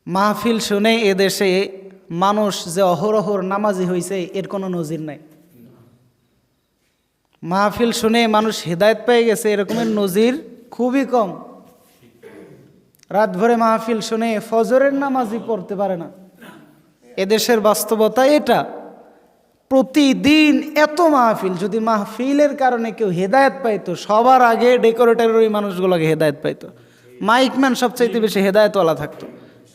মাহফিল শুনে এদেশে মানুষ যে অহরহর নামাজি হয়েছে এর কোনো নজির নাই। মাহফিল শুনে মানুষ হেদায়েত পেয়ে গেছে এরকমের নজির খুবই কম। রাত ভরে মাহফিল শুনে ফজরের নামাজই পড়তে পারে না। এদেশের বাস্তবতা এটা। প্রতিদিন এত মাহফিল, যদি মাহফিলের কারণে কেউ হেদায়েত পাইতো সবার আগে ডেকোরেটরের ওই মানুষগুলোকে হেদায়েত পাইতো। মাইকম্যান সবচাইতে বেশি হেদায়েতওয়ালা থাকতো,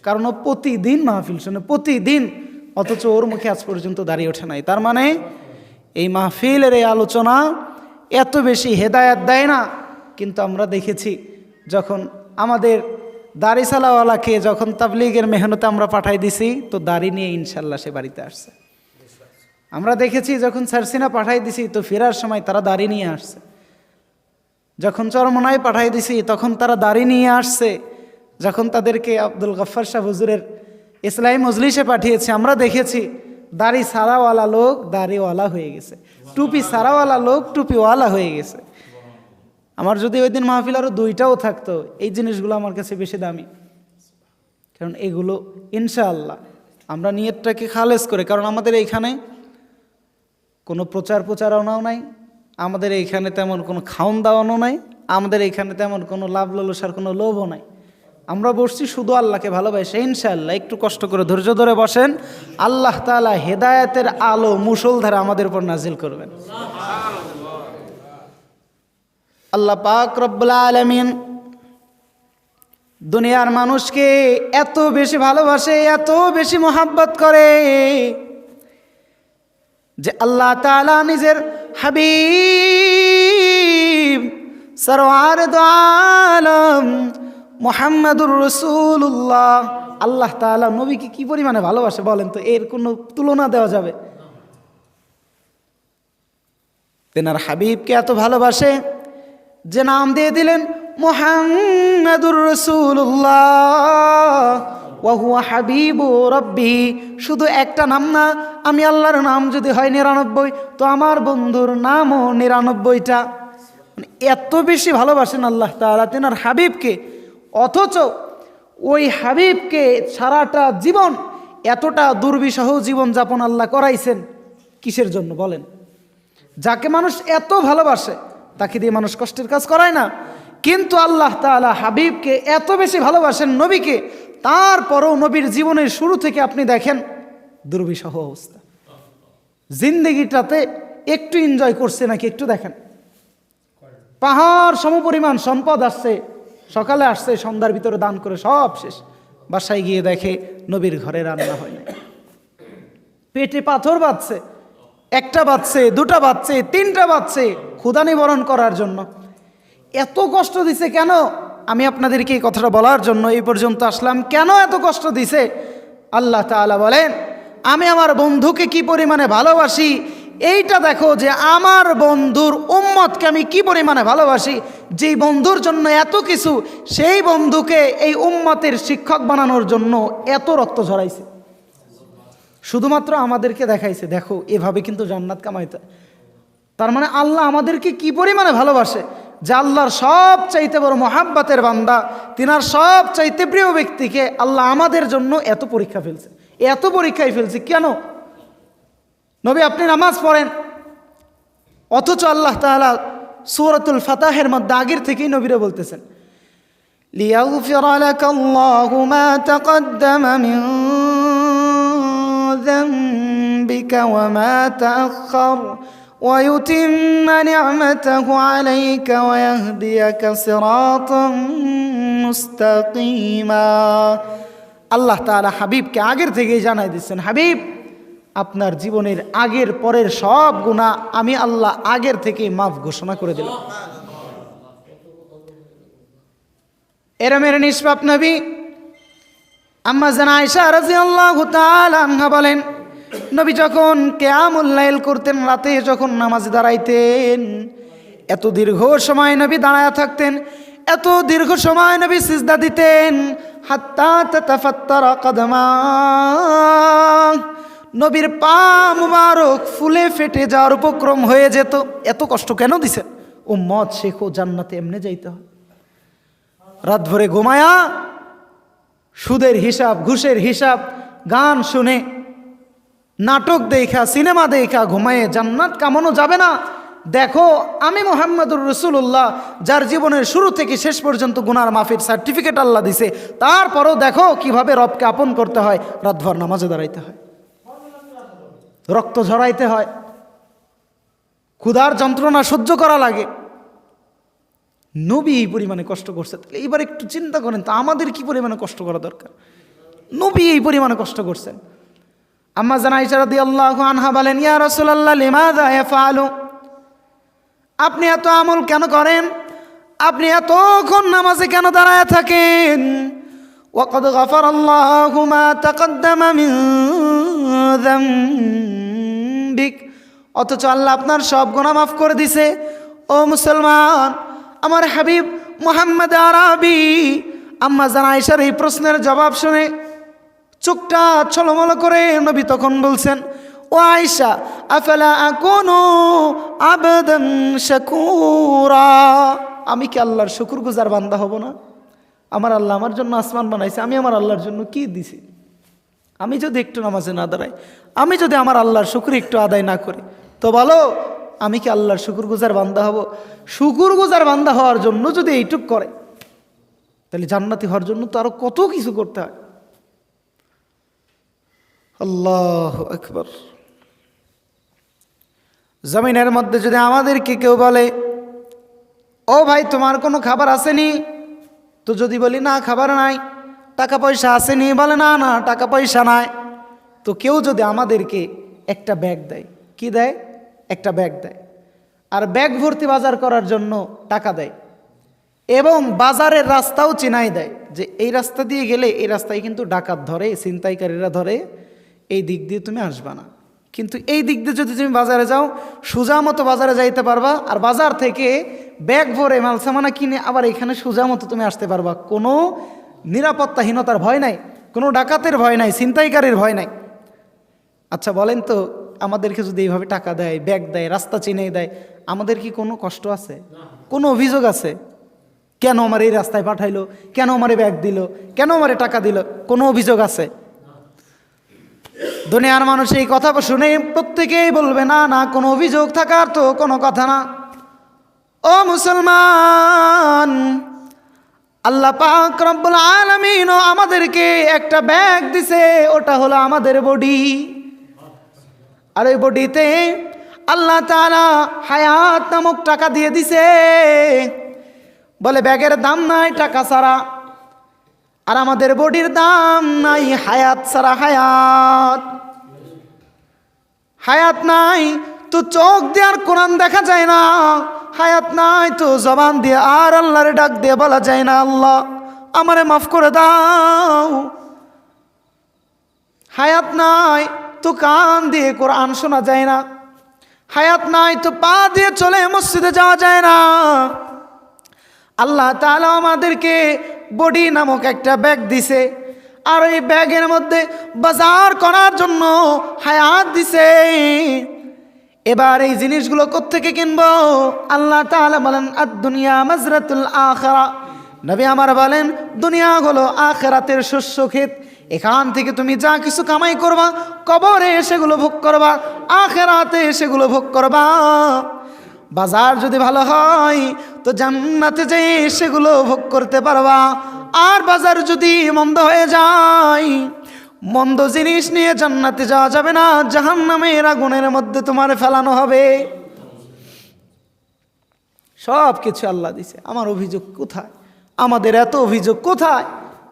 কারণ ও প্রতিদিন মাহফিল শুনে প্রতিদিন, অথচ ওর মুখে আজ পর্যন্ত দাঁড়িয়ে ওঠে নাই। তার মানে এই মাহফিলের এই আলোচনা এত বেশি হেদায়েত দেয় না। কিন্তু আমরা দেখেছি যখন আমাদের দাড়িসালাওয়ালাকে যখন তাবলীগের মেহনতে আমরা পাঠাই দিছি, তো দাড়ি নিয়ে ইনশাল্লাহ সে বাড়িতে আসছে। আমরা দেখেছি যখন সারসিনা পাঠাই দিছি, তো ফেরার সময় তারা দাড়ি নিয়ে আসছে। যখন চরমনায় পাঠাই দিছি তখন তারা দাড়ি নিয়ে আসছে। যখন তাদেরকে আব্দুল গফফার শাহ হুজুরের ইসলামী মজলিসে পাঠিয়েছে, আমরা দেখেছি দাড়ি সারাওয়ালা লোক দাড়িওয়ালা হয়ে গেছে, টুপি সারাওয়ালা লোক টুপিওয়ালা হয়ে গেছে। আমার যদি ওই দিন মাহফিল আরও 2টাও থাকতো, এই জিনিসগুলো আমার কাছে বেশি দামি। কারণ এগুলো ইনশাআল্লাহ আমরা নিয়তটাকে খালেজ করে, কারণ আমাদের এইখানে কোনো প্রচারণাও নাই, আমাদের এইখানে তেমন কোনো খাওন দাওয়ানো নাই, আমাদের এইখানে তেমন কোনো লাভ লালসার কোনো লোভও নাই। আমরা বসছি শুধু আল্লাহকে ভালোবাসে। ইনশাআল্লাহ একটু কষ্ট করে ধৈর্য ধরে বসেন, আল্লাহ তাআলা হেদায়েতের আলো মুষলধারে আমাদের উপর নাজিল করবেন। আল্লাহ পাক রব্বুল আলামিন দুনিয়ার মানুষকে এত বেশি ভালোবাসে, এত বেশি মোহাব্বত করে যে আল্লাহ তাআলা নিজের হাবিব সরওয়ার দো আলম মুহাম্মাদুর রাসূলুল্লাহ, আল্লাহ তাআলা নবীকে কি পরিমাণে ভালোবাসে বলেন তো, এর কোনো তুলনা দেওয়া যাবে? তেনার হাবিবকে এত ভালোবাসে যে নাম দিয়ে দিলেন মুহাম্মাদুর রাসূলুল্লাহ ওয়া হুয়া হাবিবু রাব্বি। শুধু একটা নাম না, আমি আল্লাহর নাম যদি হয় 99, তো আমার বন্ধুর নামও 99টা। এত বেশি ভালোবাসেন আল্লাহ তাআলা তেনার হাবিবকে, অথচ ওই হাবিবকে সারাটা জীবন এতটা দুর্বিষহ জীবনযাপন আল্লাহ করাইছেন কিসের জন্য বলেন? যাকে মানুষ এত ভালোবাসে তাকে দিয়ে মানুষ কষ্টের কাজ করায় না, কিন্তু আল্লাহ তাআলা হাবিবকে এত বেশি ভালোবাসেন নবীকে, তারপরও নবীর জীবনের শুরু থেকে আপনি দেখেন দুর্বিষহ অবস্থা। জিন্দেগিটাতে একটু এনজয় করছে নাকি একটু দেখেন। পাহাড় সমপরিমাণ সম্পদ আসছে, সকালে আসছে, সন্ধ্যার ভিতরে দান করে সব শেষ। বাসায় গিয়ে দেখে নবীর ঘরে রান্না হয় না, পেটে পাথর বাজছে, 1টা বাজছে, 2টা বাজছে, 3টা বাজছে ক্ষুধা নিবারণ করার জন্য। এত কষ্ট দিছে কেন? আমি আপনাদেরকে এই কথাটা বলার জন্য এই পর্যন্ত আসলাম। কেন এত কষ্ট দিছে? আল্লাহ তাআলা বলেন, আমি আমার বন্ধুকে কি পরিমাণে ভালোবাসি এইটা দেখো, যে আমার বন্ধুর উম্মতকে আমি কি পরিমাণে ভালোবাসি। যেই বন্ধুর জন্য এত কিছু, সেই বন্ধুকে এই উম্মতের শিক্ষক বানানোর জন্য এত রক্ত ঝরাইছে। শুধুমাত্র আমাদেরকে দেখাইছে, দেখো এভাবে কিন্তু জান্নাত কামাইতে। তার মানে আল্লাহ আমাদেরকে কি পরিমাণে ভালোবাসে, যে আল্লাহর সব চাইতে বড় মোহাব্বতের বান্দা, তিনার সব চাইতে প্রিয় ব্যক্তিকে আল্লাহ আমাদের জন্য এত পরীক্ষা ফেলছে, এত পরীক্ষায় ফেলছে। কেন? নবী আপনি নামাজ পড়েন, অথচ আল্লাহ তাআলা সূরাতুল ফাতাহের মধ্যে আগের থেকেই নবীরে বলতেছেন, লিয়াগফিরা লাকাল্লাহু মা তাকদ্দামা মিন যামবিকা ওয়া মা তাআখার ويتم نعمته عليك ويهديك صراطا مستقيما। আল্লাহ তাআলা হাবিবকে আগের থেকেই জানাই দিচ্ছেন, হাবিব আপনার জীবনের আগের পরের সব গুনাহ আমি আল্লাহ আগের থেকেই মাফ ঘোষণা করে দিলাম। এরা মেরে নিষ্পাপ নবী আম্মা জান আয়েশা রাদিয়াল্লাহু তাআলা আনহা বলেন, নবী যখন কিয়ামুল লাইল করতেন, রাতে যখন নামাজে দাঁড়াইতেন, এত দীর্ঘ সময় নবী দাঁড়ায়া থাকতেন, এত দীর্ঘ সময় নবী সিজদা দিতেন, হাত্তা তাতাফাত্তারা কদমা, নবীর পা মুবারক ফুলে ফেটে যাওয়ার উপক্রম হয়ে যেত। এত কষ্ট কেন দিছেন? উম্মত শেখো জান্নাতে এমনি যাইতে হয়। রাত ভরে ঘুমায়া সুদের হিসাব, ঘুষের হিসাব, গান শুনে, নাটক দেখা, সিনেমা দেখা ঘুমায়ে জান্নাত কামানো যাবে না। দেখো আমি মুহাম্মদুর রাসূলুল্লাহ, যার জীবনের শুরু থেকে শেষ পর্যন্ত গুনার মাফির সার্টিফিকেট আল্লাহ দিছে, তারপরও দেখো কিভাবে রবকে আপন করতে হয়। রাতভর নামাজে দাঁড়াইতে হয়, রক্ত ঝরাইতে হয়, ক্ষুধার যন্ত্রণা সহ্য করা লাগে। নবী এই পরিমাণে কষ্ট করছে, তাহলে এইবার একটু চিন্তা করেন তো আমাদের কি পরিমাণে কষ্ট করা দরকার। নবী এই পরিমাণে কষ্ট করছেন। আম্মা জান আয়েশা রাদিয়াল্লাহু আনহা বলেন, ইয়া রাসূলুল্লাহ লিমাযা ইয়াফআলু, আপনি এত আমল কেন করেন, আপনি এতক্ষণ নামাজে কেন দাঁড়ায় থাকেন? ওয়াকাদ গাফারাল্লাহু মা তাকাদ্দামা মিন যামবিক, অথচ আল্লাহ আপনার সব গুনাহ মাফ করে দিছে। ও মুসলমান, আমার হাবিব মুহাম্মদ আরবি আম্মা জান আয়েশার এই প্রশ্নের জবাব শুনে চোখটা ছলমল করে নবী তখন বলছেন, ও আয়েশা, আফালা আকুনু আবদান শাকুরা, আমি কি আল্লাহর শুকরগুজার বান্দা হব না? আমার আল্লাহ আমার জন্য আসমান বানাইছে, আমি আমার আল্লাহর জন্য কি দিছি? আমি যদি একটু নামাজে না দাঁড়াই, আমি যদি আমার আল্লাহর শুকর একটু আদায় না করি, তো বলো আমি কি আল্লাহর শুকরগুজার বান্দা হব? শুকরগুজার বান্দা হওয়ার জন্য যদি এইটুক করে, তাহলে জান্নাতি হওয়ার জন্য তো আরো কত কিছু করতে হয়। আল্লাহু আকবার। জমিনের মধ্যে যদি আমাদেরকে কেউ বলে, ও ভাই তোমার কোনো খাবার আসেনি, তো যদি বলি না খাবার নাই। টাকা পয়সা আসেনি, বলে না না টাকা পয়সা নাই। তো কেউ যদি আমাদেরকে একটা ব্যাগ দেয়, কি দেয়? একটা ব্যাগ দেয়, আর ব্যাগ ভর্তি বাজার করার জন্য টাকা দেয়, এবং বাজারের রাস্তাও চিনাই দেয় যে এই রাস্তা দিয়ে গেলে এই রাস্তায় কিন্তু ডাকাত ধরে, ছিনতাইকারীরা ধরে, এই দিক দিয়ে তুমি আসবা না, কিন্তু এই দিক দিয়ে যদি তুমি বাজারে যাও সোজা মতো বাজারে যাইতে পারবা, আর বাজার থেকে ব্যাগ ভরে মালসামানা কিনে আবার এখানে সোজা মতো তুমি আসতে পারবা। কোনো নিরাপত্তাহীনতার ভয় নাই, কোনো ডাকাতের ভয় নাই, ছিনতাইকারীর ভয় নাই। আচ্ছা বলেন তো, আমাদেরকে যদি এইভাবে টাকা দেয়, ব্যাগ দেয়, রাস্তা চিনে দেয়, আমাদের কি কোনো কষ্ট আছে? কোনো অভিযোগ আছে? কেন আমার এই রাস্তায় পাঠাইলো, কেন আমারে ব্যাগ দিল, কেন আমারে টাকা দিল? কোনো অভিযোগ আছে? দুনিয়ার মানুষ এই কথা শুনে প্রত্যেকেই বলবে না না, কোনো অভিযোগ থাকার তো কোনো কথা না। ও মুসলমান, আল্লাহ পাক রব্বুল আলামিন আমাদেরকে একটা ব্যাগ দিছে, ওটা হলো আমাদের বডি। আর ওই বডিতে আল্লাহ তাআলা হায়াত নামক টাকা দিয়ে দিছে। বলে ব্যাগের দাম নাই টাকা ছাড়া, আর আমাদের বডির দাম নাই হায়াত ছাড়া। হায়াত, হায়াত নাই তো চোখ দিয়ে আর কোরআন দেখা যায় না, হায়াত নাই তো জবান দিয়ে আর আল্লাহরে ডাক দিয়ে বলা যায় না, আল্লাহ আমারে মাফ করে দাও। হায়াত নাই তো কান দিয়ে কোরআন শোনা যায় না, হায়াত নাই তো পা দিয়ে চলে মসজিদে যাওয়া যায় না। আল্লাহ তাআলা আমাদেরকে বডি নামক একটা ব্যাগ দিছে, আর এই ব্যাগের মধ্যে বাজার করার জন্য হায়াত দিছে। এবার এই জিনিসগুলো কোত্থেকে কিনবো? আল্লাহ তাআলা বলেন আদ-দুনিয়া মাজরাতুল আখিরা, নবী আমার বলেন দুনিয়া হলো আখিরাতের শস্য ক্ষেত। এখান থেকে তুমি যা কিছু কামাই করবা, কবরে সেগুলো ভোগ করবা, আখিরাতে সেগুলো ভোগ করবা। বাজার যদি ভালো হয় তো জান্নাতে যেয়ে সেগুলো ভোগ করতে পারবা, আর বাজার যদি মন্দ হয়ে যায়, মন্দ জিনিস নিয়ে জান্নাতে যাওয়া যাবে না, জাহান্নামের আগুনের মধ্যে তোমার ফেলানো হবে। সব কিছু আল্লাহ দিছে। আমার অভিযোগ কোথায়? আমাদের এত অভিযোগ কোথায়?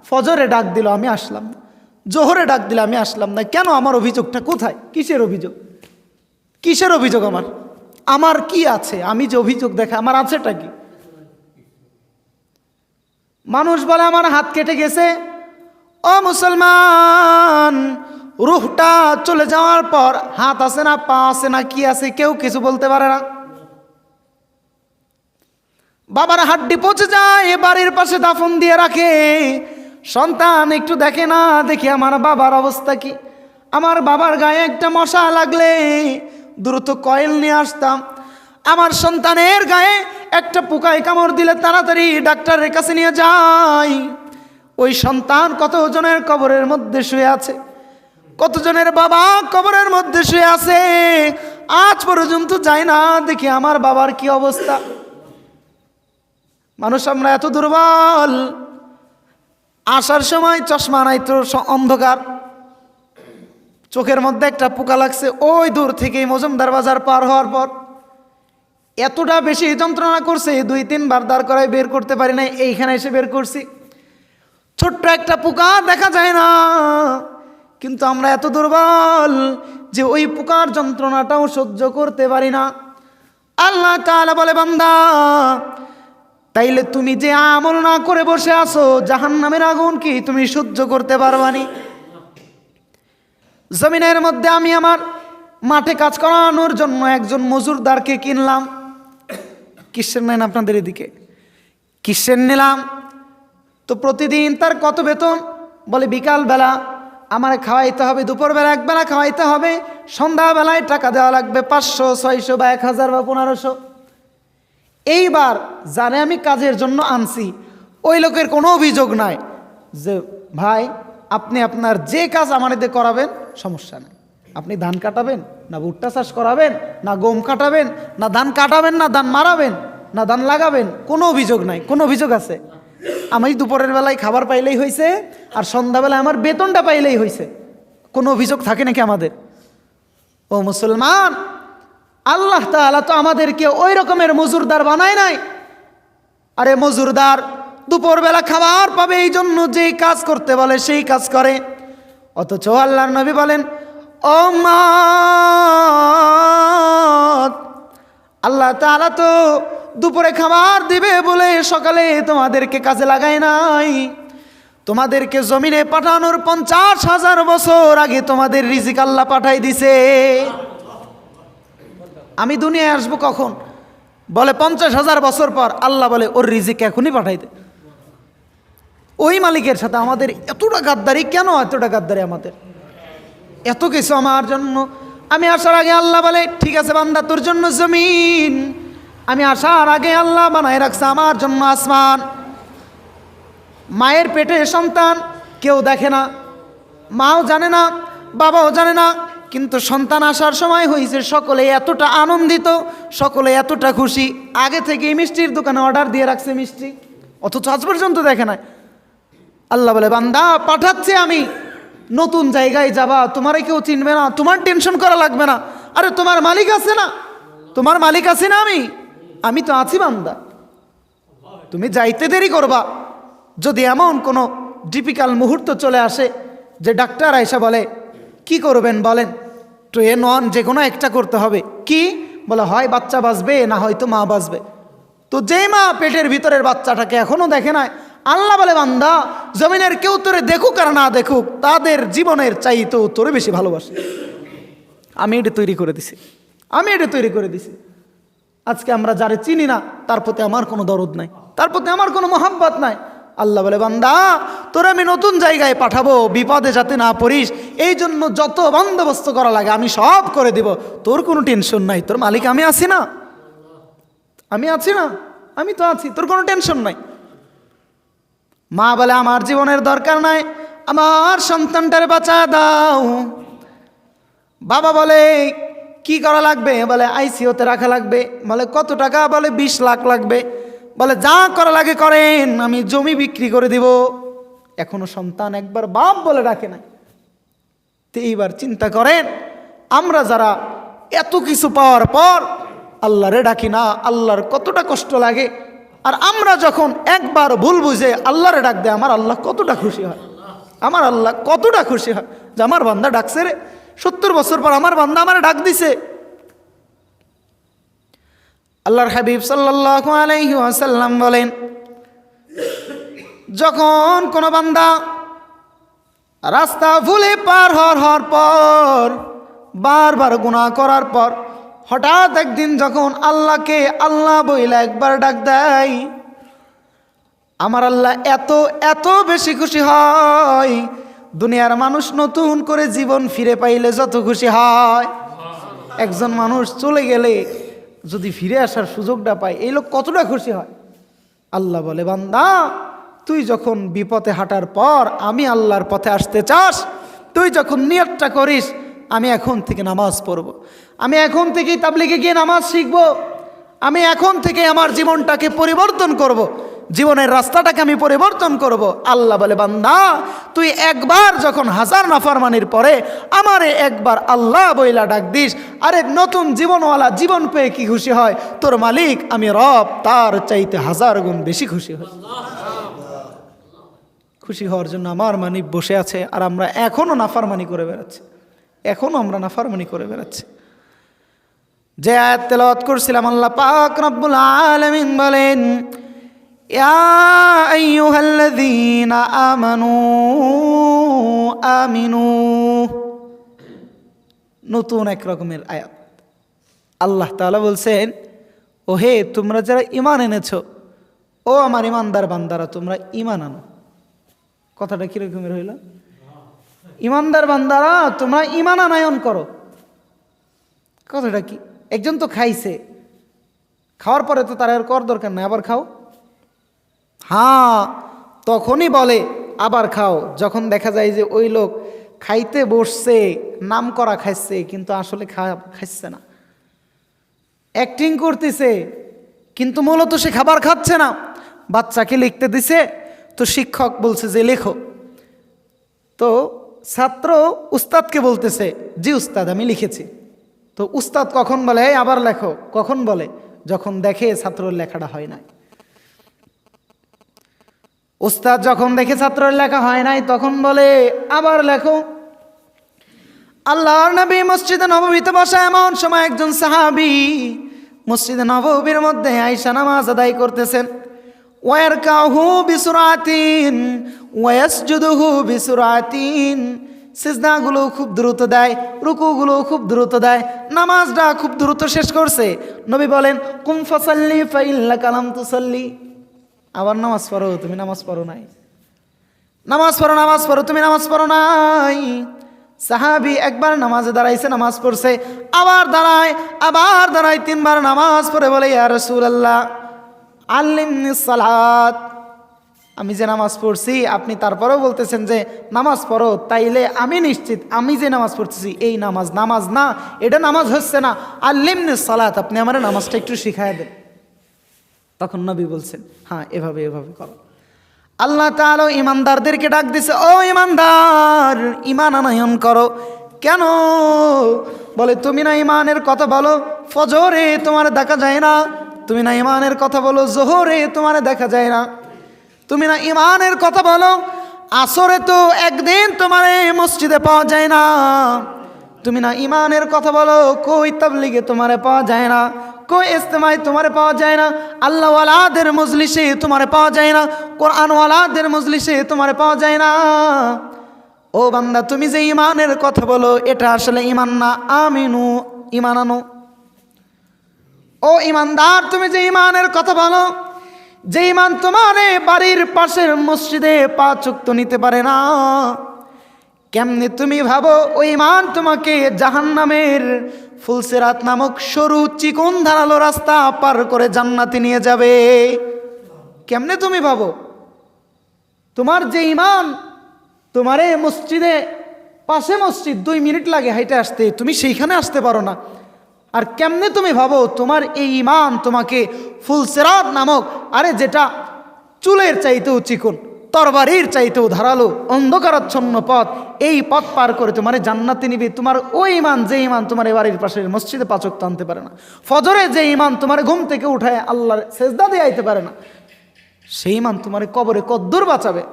ফজরে ডাক দিল আমি আসলাম না, জোহরে ডাক দিল আমি আসলাম না, কেন? আমার অভিযোগটা কোথায়? কিসের অভিযোগ? কিসের অভিযোগ? আমার কি আছে? আমি যে অভিযোগ দেখা, আমার আছেটা কি? মানুষ বলে আমার হাত কেটে গেছে। ও মুসলমান, রূহটা চলে যাওয়ার পর হাত আছে না, পা আছে না, কি আছে কেউ কিছু বলতে পারে না। বাবার হাড্ডি পচে যায়, বাড়ির পাশে দাফন দিয়ে রাখে। সন্তান একটু দেখে না, দেখি আমার বাবার অবস্থা কি। আমার বাবার গায়ে একটা মশা লাগলে দ্রুত কয়েল নিয়ে আসতাম। আমার সন্তানের গায়ে একটা পোকায় কামড় দিলে তাড়াতাড়ি ডাক্তারের কাছে নিয়ে যাই। ওই সন্তান কতজনের কবরের মধ্যে শুয়ে আছে, কতজনের বাবা কবরের মধ্যে শুয়ে আছে, আজ পর্যন্ত যাই না দেখি আমার বাবার কি অবস্থা। মানুষ আমরা এত দুর্বল। আসার সময় চশমা নাই তো অন্ধকার, চোখের মধ্যে একটা পোকা লাগছে, ওই দূর থেকেই মজুমদার বাজার পার হওয়ার পর এতটা বেশি যন্ত্রণা করছে, 2-3 বার দাঁড় করায় বের করতে পারি নাই, এইখানে এসে বের করছি। ছোট্ট একটা পোকা দেখা যায় না, কিন্তু আমরা এত দুর্বল যে ওই পোকার যন্ত্রণাটাও সহ্য করতে পারি না। আল্লাহ তাআলা বলে, বান্দা তাইলে তুমি যে আমল না করে বসে আছো, জাহান্নামের আগুন কি তুমি সহ্য করতে পারবানি? জমিনের মধ্যে আমি আমার মাঠে কাজ করানোর জন্য একজন মজুরদারকে কিনলাম। কিসের নেন আপনাদের এদিকে? কিসের নিলাম? তো প্রতিদিন তার কত বেতন? বলে বিকালবেলা আমার খাওয়াইতে হবে, দুপুরবেলা একবেলা খাওয়াইতে হবে, সন্ধ্যাবেলায় টাকা দেওয়া লাগবে 500, 600 বা 1000 বা 1500। এইবার জানে আমি কাজের জন্য আনছি, ওই লোকের কোনো অভিযোগ নাই যে ভাই আপনি আপনার যে কাজ আমাদের করাবেন সমস্যা নেই, আপনি ধান কাটাবেন না ভুট্টা চাষ করাবেন না গম কাটাবেন না ধান কাটাবেন না ধান মারাবেন না ধান লাগাবেন, কোনো অভিযোগ নাই। কোনো অভিযোগ আছে? আমি দুপুরের বেলায় খাবার পাইলেই হয়েছে আর সন্ধ্যাবেলায় আমার বেতনটা পাইলেই হয়েছে, কোনো অভিযোগ থাকে নাকি আমাদের? ও মুসলমান, আল্লাহ তাআলা তো আমাদেরকে ওই রকমের মজুরদার বানায় নাই। আরে মজুরদার দুপুরবেলা খাবার পাবে এই জন্য যেই কাজ করতে বলে সেই কাজ করে, অথচ আল্লাহর নবী বলেন, ও উম্মত, আল্লাহ তাআলা তো দুপুরে খাবার দিবে বলে সকালে তোমাদেরকে কাজে লাগায় নাই, তোমাদেরকে জমিনে পাঠানোর 50,000 বছর আগে তোমাদের রিজিক আল্লাহ পাঠাই দিছে। আমি দুনিয়ায় আসবো কখন? বলে 50,000 বছর পর। আল্লাহ বলে ওর রিজিক এখনই পাঠাই দে। ওই মালিকের সাথে আমাদের এতটা গাদ্দারি কেন? এতটা গাদ্দারি আমাদের? এত কিছু আমার জন্য। আমি আসার আগে আল্লাহ বলে, ঠিক আছে বান্দা তোর জন্য জমিন, আমি আসার আগে আল্লাহ বানায় রাখছে আমার জন্য আসমান। মায়ের পেটে সন্তান কেউ দেখে না, মাও জানে না, বাবাও জানে না, কিন্তু সন্তান আসার সময় হয়েছে সকলে এতটা আনন্দিত, সকলে এতটা খুশি, আগে থেকেই মিষ্টির দোকানে অর্ডার দিয়ে রাখছে মিষ্টি, অথচ আজ পর্যন্ত দেখে না। আল্লাহ বলে, বান্দা পাঠাচ্ছে আমি, নতুন জায়গায় যাবা, তোমারে কেউ চিনবে না, তোমার টেনশন করা লাগবে না। আরে তোমার মালিক আছে না, তোমার মালিক আছে না, আমি তো আছি বান্দা। তুমি যাইতে দেরি করবা, যদি এমন কোনো ডিফিকাল্ট মুহূর্ত চলে আসে যে ডাক্তার আয়সা বলে কি করবেন বলেন, তো এ নন যে কোনো একটা করতে হবে, কি বলে, হয় বাচ্চা বাঁচবে না হয়তো মা বাঁচবে। তো যেই মা পেটের ভিতরের বাচ্চাটাকে এখনো দেখে নাই, আল্লাহ বলে, বান্দা জমিনের কেউ তোরে দেখুক আর না দেখুক, তাদের জীবনের চাইতেও তোরে বেশি ভালোবাসে। আমি এটা তৈরি করে দিছি, আমি এটা তৈরি করে দিছি। আজকে আমরা যারে চিনি না তার প্রতি আমার কোনো দরদ নাই, তার প্রতি আমার কোনো মহাব্বত নাই। আল্লাহ বলে, বান্দা তোর আমি নতুন জায়গায় পাঠাবো, বিপদে যাতে না পড়িস এই জন্য যত বন্দোবস্ত করা লাগে আমি সব করে দিব, তোর কোনো টেনশন নাই, তোর মালিক আমি আছি না, আমি আছি না, আমি তো আছি, তোর কোনো টেনশন নাই। মা বলে, আমার জীবনের দরকার নাই, আমার সন্তানটার বাঁচা দাও। বাবা বলে, কি করা লাগবে? বলে আইসিইউতে রাখা লাগবে। বলে কত টাকা? বলে 20 লাখ লাগবে। বলে যা করা লাগে করেন, আমি জমি বিক্রি করে দিব। এখনো সন্তান একবার বাপ বলে ডাকে না। তো এইবার চিন্তা করেন, আমরা যারা এত কিছু পাওয়ার পর আল্লাহরে ডাকি না, আল্লাহর কতটা কষ্ট লাগে। আর আমরা যখন একবার ভুল বুঝে আল্লাহরে ডাক দেয়, আমার আল্লাহ কতটা খুশি হয়, আমার আল্লাহ কতটা খুশি হয় যে আমার বান্দা ডাকছে রে, 70 বছর পর আমার বান্দা আমার ডাক দিছে। আল্লাহর হাবিব সাল্লাল্লাহু আলাইহি ওয়াসাল্লাম বলেন, যখন কোনো বান্দা রাস্তা ভুলে পার হওয়ার পর, বারবার গুনাহ করার পর, হঠাৎ একদিন যখন আল্লাহকে আল্লাহ বইলা একবার ডাক দেয়, আমার আল্লাহ এত এত বেশি খুশি হয়, দুনিয়ার মানুষ নতুন করে জীবন ফিরে পাইলে যত খুশি হয়, একজন মানুষ চলে গেলে যদি ফিরে আসার সুযোগটা পায় এই লোক কতটা খুশি হয়। আল্লাহ বলে, বান্দা তুই যখন বিপথে হাঁটার পর আমি আল্লাহর পথে আসতে চাস, তুই যখন নিয়তটা করিস আমি এখন থেকে নামাজ পড়ব, আমি এখন থেকেই তাবলিগে গিয়ে নামাজ শিখব, আমি এখন থেকে আমার জীবনটাকে পরিবর্তন করব, জীবনের রাস্তাটাকে আমি পরিবর্তন করব। আল্লাহ বলে, বান্দা তুই একবার যখন হাজার নাফরমানির পরে আমারে একবার আল্লাহ বইলা ডাক দিস, আরে নতুন জীবনওয়ালা জীবন পেয়ে কি খুশি হয় তোর মালিক আমি রব তার চাইতে হাজার গুণ বেশি খুশি হয়। খুশি হওয়ার জন্য আমার মানিক বসে আছে, আর আমরা এখনো নাফরমানি করে বেড়াচ্ছি, এখনো আমরা নাফরমানি করে বেড়াচ্ছি। যে আয়াত তেলাওয়াত করছিলাম, আল্লাহ পাক রব্বুল আলামিন বলেন, ইয়া আইয়ুহাল্লাযীনা আমানু আমিনু। নতুন এক রকমের আয়াত। আল্লাহ তাআলা বলছেন, ও হে তোমরা যারা ঈমান এনেছো, ও আমার ঈমানদার বান্দারা তোমরা ঈমান আনো। কথাটা কিরকমের হইল? ঈমানদার বান্দারা তোমরা ঈমান আনয়ন করো। কথাটা কি? একজন তো খাইছে, খাওয়ার পরে তো তার আর কর দরকার নাই, আবার খাও। হ্যাঁ, তখনই বলে আবার খাও যখন দেখা যায় যে ওই লোক খাইতে বসছে, নাম করা খাইছে কিন্তু আসলে খাইছে না, অ্যাক্টিং করতেছে কিন্তু মূলত সে খাবার খাচ্ছে না। বাচ্চাকে লিখতে দিছে, তো শিক্ষক বলছে যে লেখো, তো ছাত্র উস্তাদকে বলতেছে জি উস্তাদ আমি লিখেছি। তো উস্তাদ কখন বলে এই আবার লেখো, কখন বলে? যখন দেখে ছাত্রের লেখাটা হয় নাই। উস্তাদ যখন দেখে ছাত্রের লেখা হয় নাই তখন বলে আবার লেখো। আল্লাহর নবী মসজিদে নববীতে বসা এমন সময় একজন সাহাবী মসজিদে নববীর মধ্যে আয়েশা নামাজ আদায় করতেছেন। ওয়ারকাহু বিসুরাতিন ওয়াসজুদুহু বিসুরাতিন, সিজদাগুলো খুব দ্রুত দেয়, রুকুগুলো খুব দ্রুত দেয়, নামাজটা খুব দ্রুত শেষ করছে। নবী বলেন কুম ফাসাল্লি ফাইন্নাকা লাম তুসাল্লি। আবার নামাজ পড়ো, তুমি নামাজ পড়ো নাই। নামাজ পড়ো, নামাজ পড়ো, তুমি নামাজ পড়ো নাই। সাহাবী একবার নামাজে দাঁড়াইছে, নামাজ পড়ছে, আবার দাঁড়ায়, আবার দাঁড়ায়, তিনবার নামাজ পড়ে বলে ইয়া রাসূলুল্লাহ আল্লিমনিস সালাত। আমি যে নামাজ পড়ছি আপনি তারপরেও বলতেছেন যে নামাজ পড়ো, তাইলে আমি নিশ্চিত আমি যে নামাজ পড়তেছি এই নামাজ নামাজ না, এটা নামাজ হচ্ছে না। আল্লিমনিস সালাত, আপনি আমার নামাজটা একটু শিখায় দেন। তখন নবী বলছেন হ্যাঁ এভাবে এভাবে করো। আল্লাহ তাআলা ঈমানদারদেরকে ডাক দিছে, ও ঈমানদার ঈমান আনয়ন করো। কেন? বলে তুমি না ঈমানের কথা বলো ফজরে তোমার দেখা যায় না, তুমি না ঈমানের কথা বলো জোহরে তোমার দেখা যায় না, তুমি না ঈমানের কথা বলো আসরে তো একদিন তোমার মসজিদে পাওয়া যায় না, তুমি না ঈমানের কথা বলো কই তাবলীগে তোমারে পাওয়া যায় না, কই ইজতেমায় তোমারে পাওয়া যায় না, আল্লাহ ওয়ালাদের মজলিসে তোমারে পাওয়া যায় না, কোরআন ওয়ালাদের মজলিসে তোমারে পাওয়া যায় না। ও বান্দা তুমি যে ঈমানের কথা বলো এটা আসলে ঈমান না, আমিনু ঈমান আনো। ও ঈমানদার তুমি যে ঈমানের কথা বলো, যে ঈমান তোমার বাড়ির পাশের মসজিদে 5 ওয়াক্ত নিতে পারে না, কেমনে তুমি ভাবো ওই ঈমান তোমাকে জাহান্নামের ফুলসিরাত নামক সরু চিকন ধারালো রাস্তা পার করে জান্নাতে নিয়ে যাবে? কেমনে তুমি ভাবো? তোমার যে ঈমান তোমারে মসজিদে পাশে মসজিদ 2 মিনিট লাগে হাইটে আসতে, তুমি সেইখানে আসতে পারো না। আর কেমনে তুমি ভাবো তোমার এই ঈমান তোমাকে ফুলসিরাত নামক, আরে যেটা চুলের চাইতেও চিকন তরবারির চাইতেও ধারালো অন্ধকারাচ্ছন্ন পথ, এই পথ পার করে তোমার জান্নাতে নিবে। তোমার ওই ঈমান যে ঈমান তোমার বাড়ির পাশের মসজিদে 5 ওয়াক্ত আনতে পারে না, ফজরে যে ঈমান তোমার ঘুম থেকে উঠায় আল্লাহর সেজদা দিয়ে আইতে পারে না, সেই ঈমান তোমার কবরে কদ্দুর বাঁচাবে,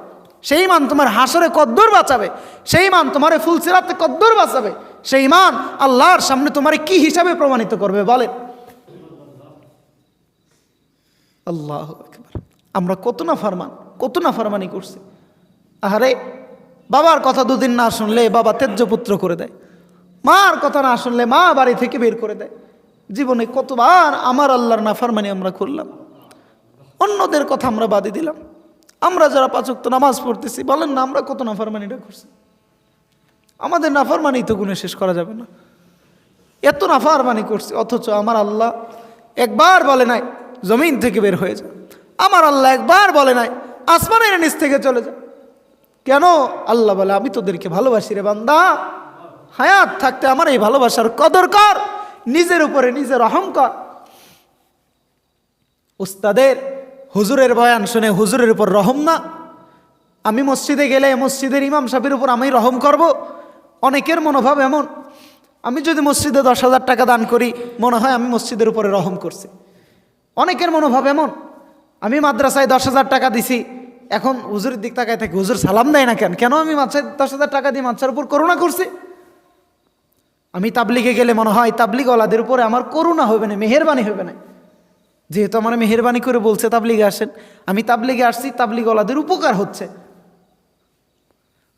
সেই ঈমান তোমার হাসরে কদ্দুর বাঁচাবে, সেই ঈমান তোমার ফুলসিরাতে কদ্দুর বাঁচাবে, সেই ঈমান আল্লাহর সামনে তোমার কি হিসাবে প্রমাণিত করবে বলেন? আল্লাহু আকবার। আমরা কত না ফারমানি করছি। আহারে বাবার কথা 2 দিন না শুনলে বাবা তেজ্য পুত্র করে দেয়, মার কথা না শুনলে মা বাড়ি থেকে বের করে দেয়। জীবনে কতবার আমার আল্লাহর নাফরমানি আমরা করলাম, অন্যদের কথা আমরা বাদই দিলাম। আমরা যারা 5 ওয়াক্ত নামাজ পড়তেছি বলেন না আমরা কত নাফরমানিটা করছি? আমাদের নাফরমানি তো গুণে শেষ করা যাবে না, এত নাফরমানি করছি। অথচ আমার আল্লাহ একবার বলে নাই জমিন থেকে বের হয়ে যা, আমার আল্লাহ একবার বলে নাই আসমানের নিচ থেকে চলে যায়। কেন? আল্লাহ বলে আমি তোদেরকে ভালোবাসি রে বান্দা, হায়াত থাকতে আমার এই ভালোবাসার কদর কর, নিজের উপরে নিজে রহম কর। উস্তাদের হুজুরের বয়ান শুনে হুজুরের উপর রহম না, আমি মসজিদে গেলে মসজিদের ইমাম সাহেবের উপর আমি রহম করব। অনেকের মনোভাব এমন, আমি যদি মসজিদে 10,000 টাকা দান করি মনে হয় আমি মসজিদের উপরে রহম করছি। অনেকের মনোভাব এমন, আমি মাদ্রাসায় 10,000 টাকা দিছি, এখন হুজুরের দিক তাকায় থাকে, হুজুর সালাম দেয় না কেন? কেন আমি মাদ্রাসায় 10,000 টাকা দিয়ে মাদ্রাসার উপর করুণা করছি? আমি তাবলিগে গেলে মনে হয় তাবলিগওয়ালাদের উপরে আমার করুণা হবে না, মেহেরবানি হবে না। যেহেতু আমার মেহেরবানি করে বলছে তাবলিগে আসেন, আমি তাবলিগে আসছি, তাবলিগওয়ালাদের উপকার হচ্ছে।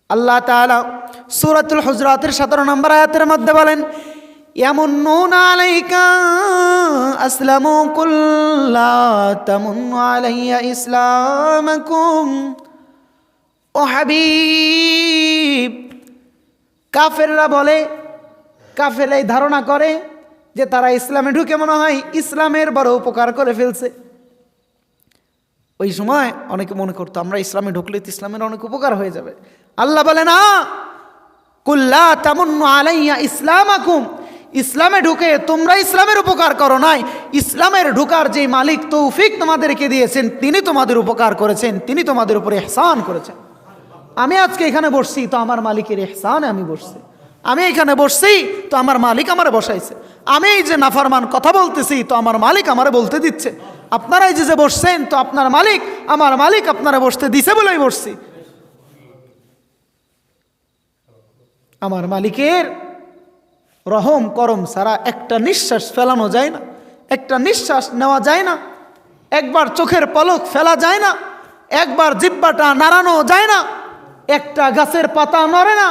আল্লাহ তাআলা সূরাতুল হুজরাতের 17 নম্বর আয়াতের মধ্যে বলেন, ইয়ামুন্নুনা আলাইকা আসলামু কুল লা তামুন্নু আলাইয়া ইসলামাকুম। ও হাবিব, কাফেররা বলে, কাফেররাই ধারণা করে যে তারা ইসলামে ঢুকে মনে হয় ইসলামের বড় উপকার করে ফেলছে। ওই সময় অনেকে মনে করতো আমরা ইসলামে ঢুকলে তো ইসলামের অনেক উপকার হয়ে যাবে। আল্লাহ বলে না, কুল্লা তামুন্নু আলাইয়া ইসলামাকুম, ইসলামে ঢুকে তোমরা ইসলামের উপকার করো নাই, ইসলামের ঢুকার যে মালিক তৌফিক তোমাদেরকে দিয়েছেন তিনি তোমাদের উপকার করেছেন, তিনি তোমাদের উপরে ইহসান করেছেন। আমি আজকে এখানে বসছি তো আমার মালিকের ইহসানে আমি বসছি, আমি এখানে বসছি তো আমার মালিক আমারে বসাইছে, আমি এই যে নাফরমান কথা বলতেছি তো আমার মালিক আমারে বলতে দিচ্ছে, আপনারা এই যে বসছেন তো আপনার মালিক, আমার মালিক আপনারা বসতে দিছে বলেই বসছি। আমার মালিকের রহম করম ছাড়া একটা নিঃশ্বাস ফেলানো যায় না, একটা নিঃশ্বাস নেওয়া যায় না, একবার চোখের পলক ফেলা যায় না, একবার জিহ্বাটা নাড়ানো যায় না, একটা গাছের পাতা নড়ে না,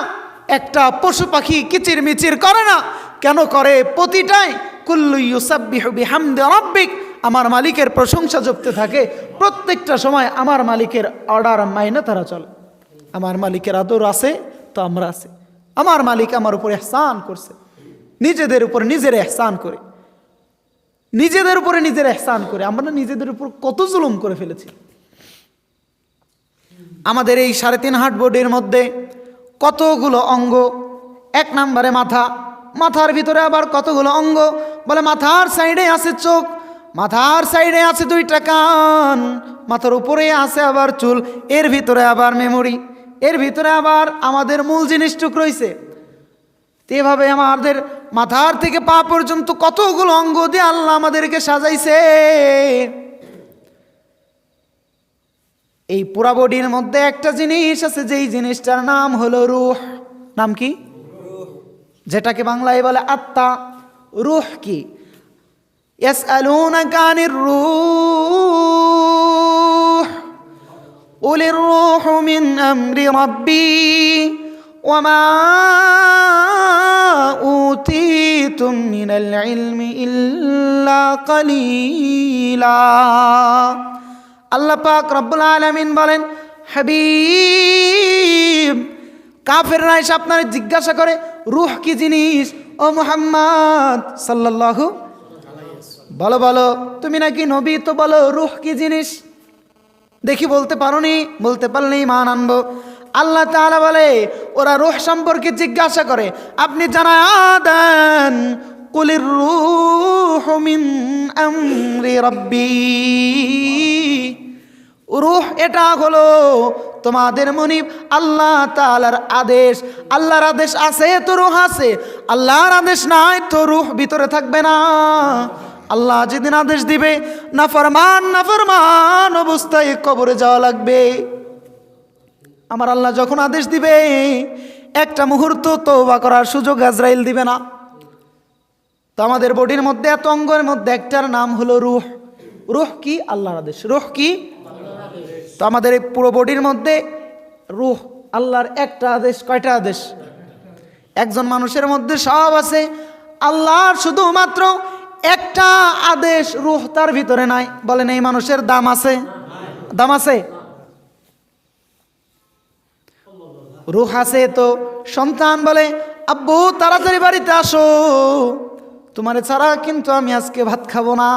একটা পশু পাখি কিচির মিচির করে না। কেন করে? প্রতিটাই কুল্লু ইউসাব্বিহু বিহামদি রাব্বিক, আমার মালিকের প্রশংসা জপতে থাকে। প্রত্যেকটা সময় আমার মালিকের অর্ডার মাইনে তারা চলে। আমার মালিকের আদর আছে তো আমরা আছি। আমার মালিক আমার উপর ইহসান করছে, নিজেদের উপর নিজের ইহসান করে, নিজেদের উপরে নিজের ইহসান করে আমরা নিজেদের উপর কত জুলুম করে ফেলেছি। আমাদের এই 3.5 হাত বডির মধ্যে কতগুলো অঙ্গ। 1 নম্বরে মাথা, মাথার ভিতরে আবার কতগুলো অঙ্গ। বলে মাথার সাইডে আছে চোখ, মাথার সাইডে আছে 2টা কান, মাথার উপরে আছে আবার চুল, এর ভিতরে আবার মেমোরি, এর ভিতরে আবার আমাদের মূল জিনিসটুক রয়েছে। এভাবে আমাদের মাথার থেকে পা পর্যন্ত কতগুলো অঙ্গ দিয়ে আল্লাহ আমাদেরকে সাজাইছে। এই পুরা বডির মধ্যে একটা জিনিস আছে, যেই জিনিসটার নাম হলো রূহ। নাম কি? যেটাকে বাংলায় বলে আত্মা। রূহ কি? ইয়াসআলুনাকা আনির রূহ কুলির রূহু মিন আমরি রাব্বি ওয়া মা উতীতুম মিনাল ইলমি ইল্লা কালিলা। আল্লাহ পাক রব্বুল আলামিন বলেন, হাবিব, কাফেররা এসে আপনারা জিজ্ঞাসা করে রূহ কি জিনিস। ও মুহাম্মদ সাল্লাল্লাহু, বলো বলো, তুমি নাকি নবী, তো বলো রূহ কি জিনিস। দেখি বলতে পারোনি, বলতে পারলেই মান আনবো। আল্লাহ তাআলা বলে ওরা রূহ সম্পর্কে জিজ্ঞাসা করে, আপনি জানায়া দেন কুলির রূহু মিন আমরি রাব্বি। রূহ এটা হলো তোমাদের মনিব আল্লাহ তাআলার আদেশ। আল্লাহর আদেশ আছে তো রূহ আছে, আল্লাহর আদেশ নাই তো রূহ ভিতরে থাকবে না। আল্লাহ যেদিন আদেশ দিবে নাফরমান অবস্থায় কবরে যাওয়া লাগবে। আমার আল্লাহ যখন আদেশ দিবে একটা মুহূর্ত তওবা করার সুযোগ আজরাইল দিবে না। তো আমাদের বডির মধ্যে এত অঙ্গের মধ্যে একটার নাম হলো রূহ। রূহ কি? আল্লাহর আদেশ। রূহ কি? তো আমাদের এই পুরো বডির মধ্যে রূহ, আল্লাহর একটা আদেশ। কয়টা আদেশ? একজন মানুষের মধ্যে সব আছে, আল্লাহর শুধুমাত্র একটা আদেশ রূহ তার ভিতরে নাই। বলেন এই মানুষের দাম আছে? দাম আছে? রূহ আছে তো সন্তান বলে, আব্বু তাড়াতাড়ি বাড়িতে আসো, তোমারে ছাড়া কিন্তু আমি আজকে ভাত খাবো না।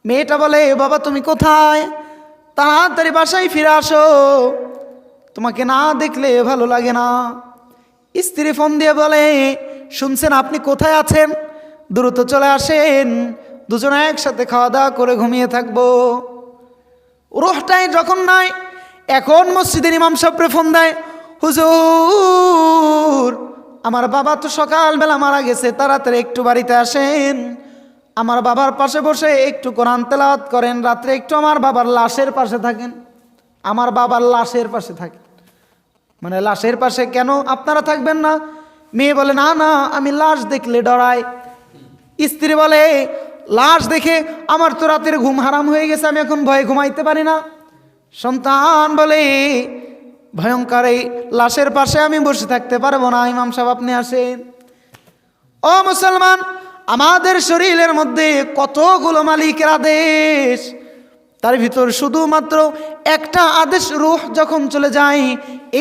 মেয়েটা বলে, বাবা তুমি কোথায়? তাড়াতাড়ি বাসায় ফিরে আসো, তোমাকে না দেখলে ভালো লাগে না। স্ত্রী ফোন দিয়ে বলে, শুনছেন আপনি কোথায় আছেন, দ্রুত চলে আসেন, দুজনে একসাথে খাওয়া দাওয়া করে ঘুমিয়ে থাকবো। রুহটাই যখন নাই, এখন মসজিদের ইমাম সাহেবরে ফোন দেয়, হুজুর আমার বাবা তো সকালবেলা মারা গেছে, তাড়াতাড়ি একটু বাড়িতে আসেন, আমার বাবার পাশে বসে একটু কোরআন তেলাওয়াত করেন, রাত্রে একটু আমার বাবার লাশের পাশে থাকেন। আমার বাবার লাশের পাশে থাকেন মানে লাশের পাশে কেন আপনারা থাকবেন না? মেয়ে বলে, না না আমি লাশ দেখলে ডরাই। স্ত্রী বলে, লাশ দেখে আমার তো রাতের ঘুম হারাম হয়ে গেছে, আমি এখন ভয়ে ঘুমাইতে পারি না। সন্তান বলে, ভয়ঙ্কর এই লাশের পাশে আমি বসে থাকতে পারবো না, ইমাম সাহেব আপনি আসেন। ও মুসলমান, আমাদের শরীরের মধ্যে কতগুলো মালিকের আদেশ, তার ভিতর শুধুমাত্র একটা আদেশ রূহ যখন চলে যায়,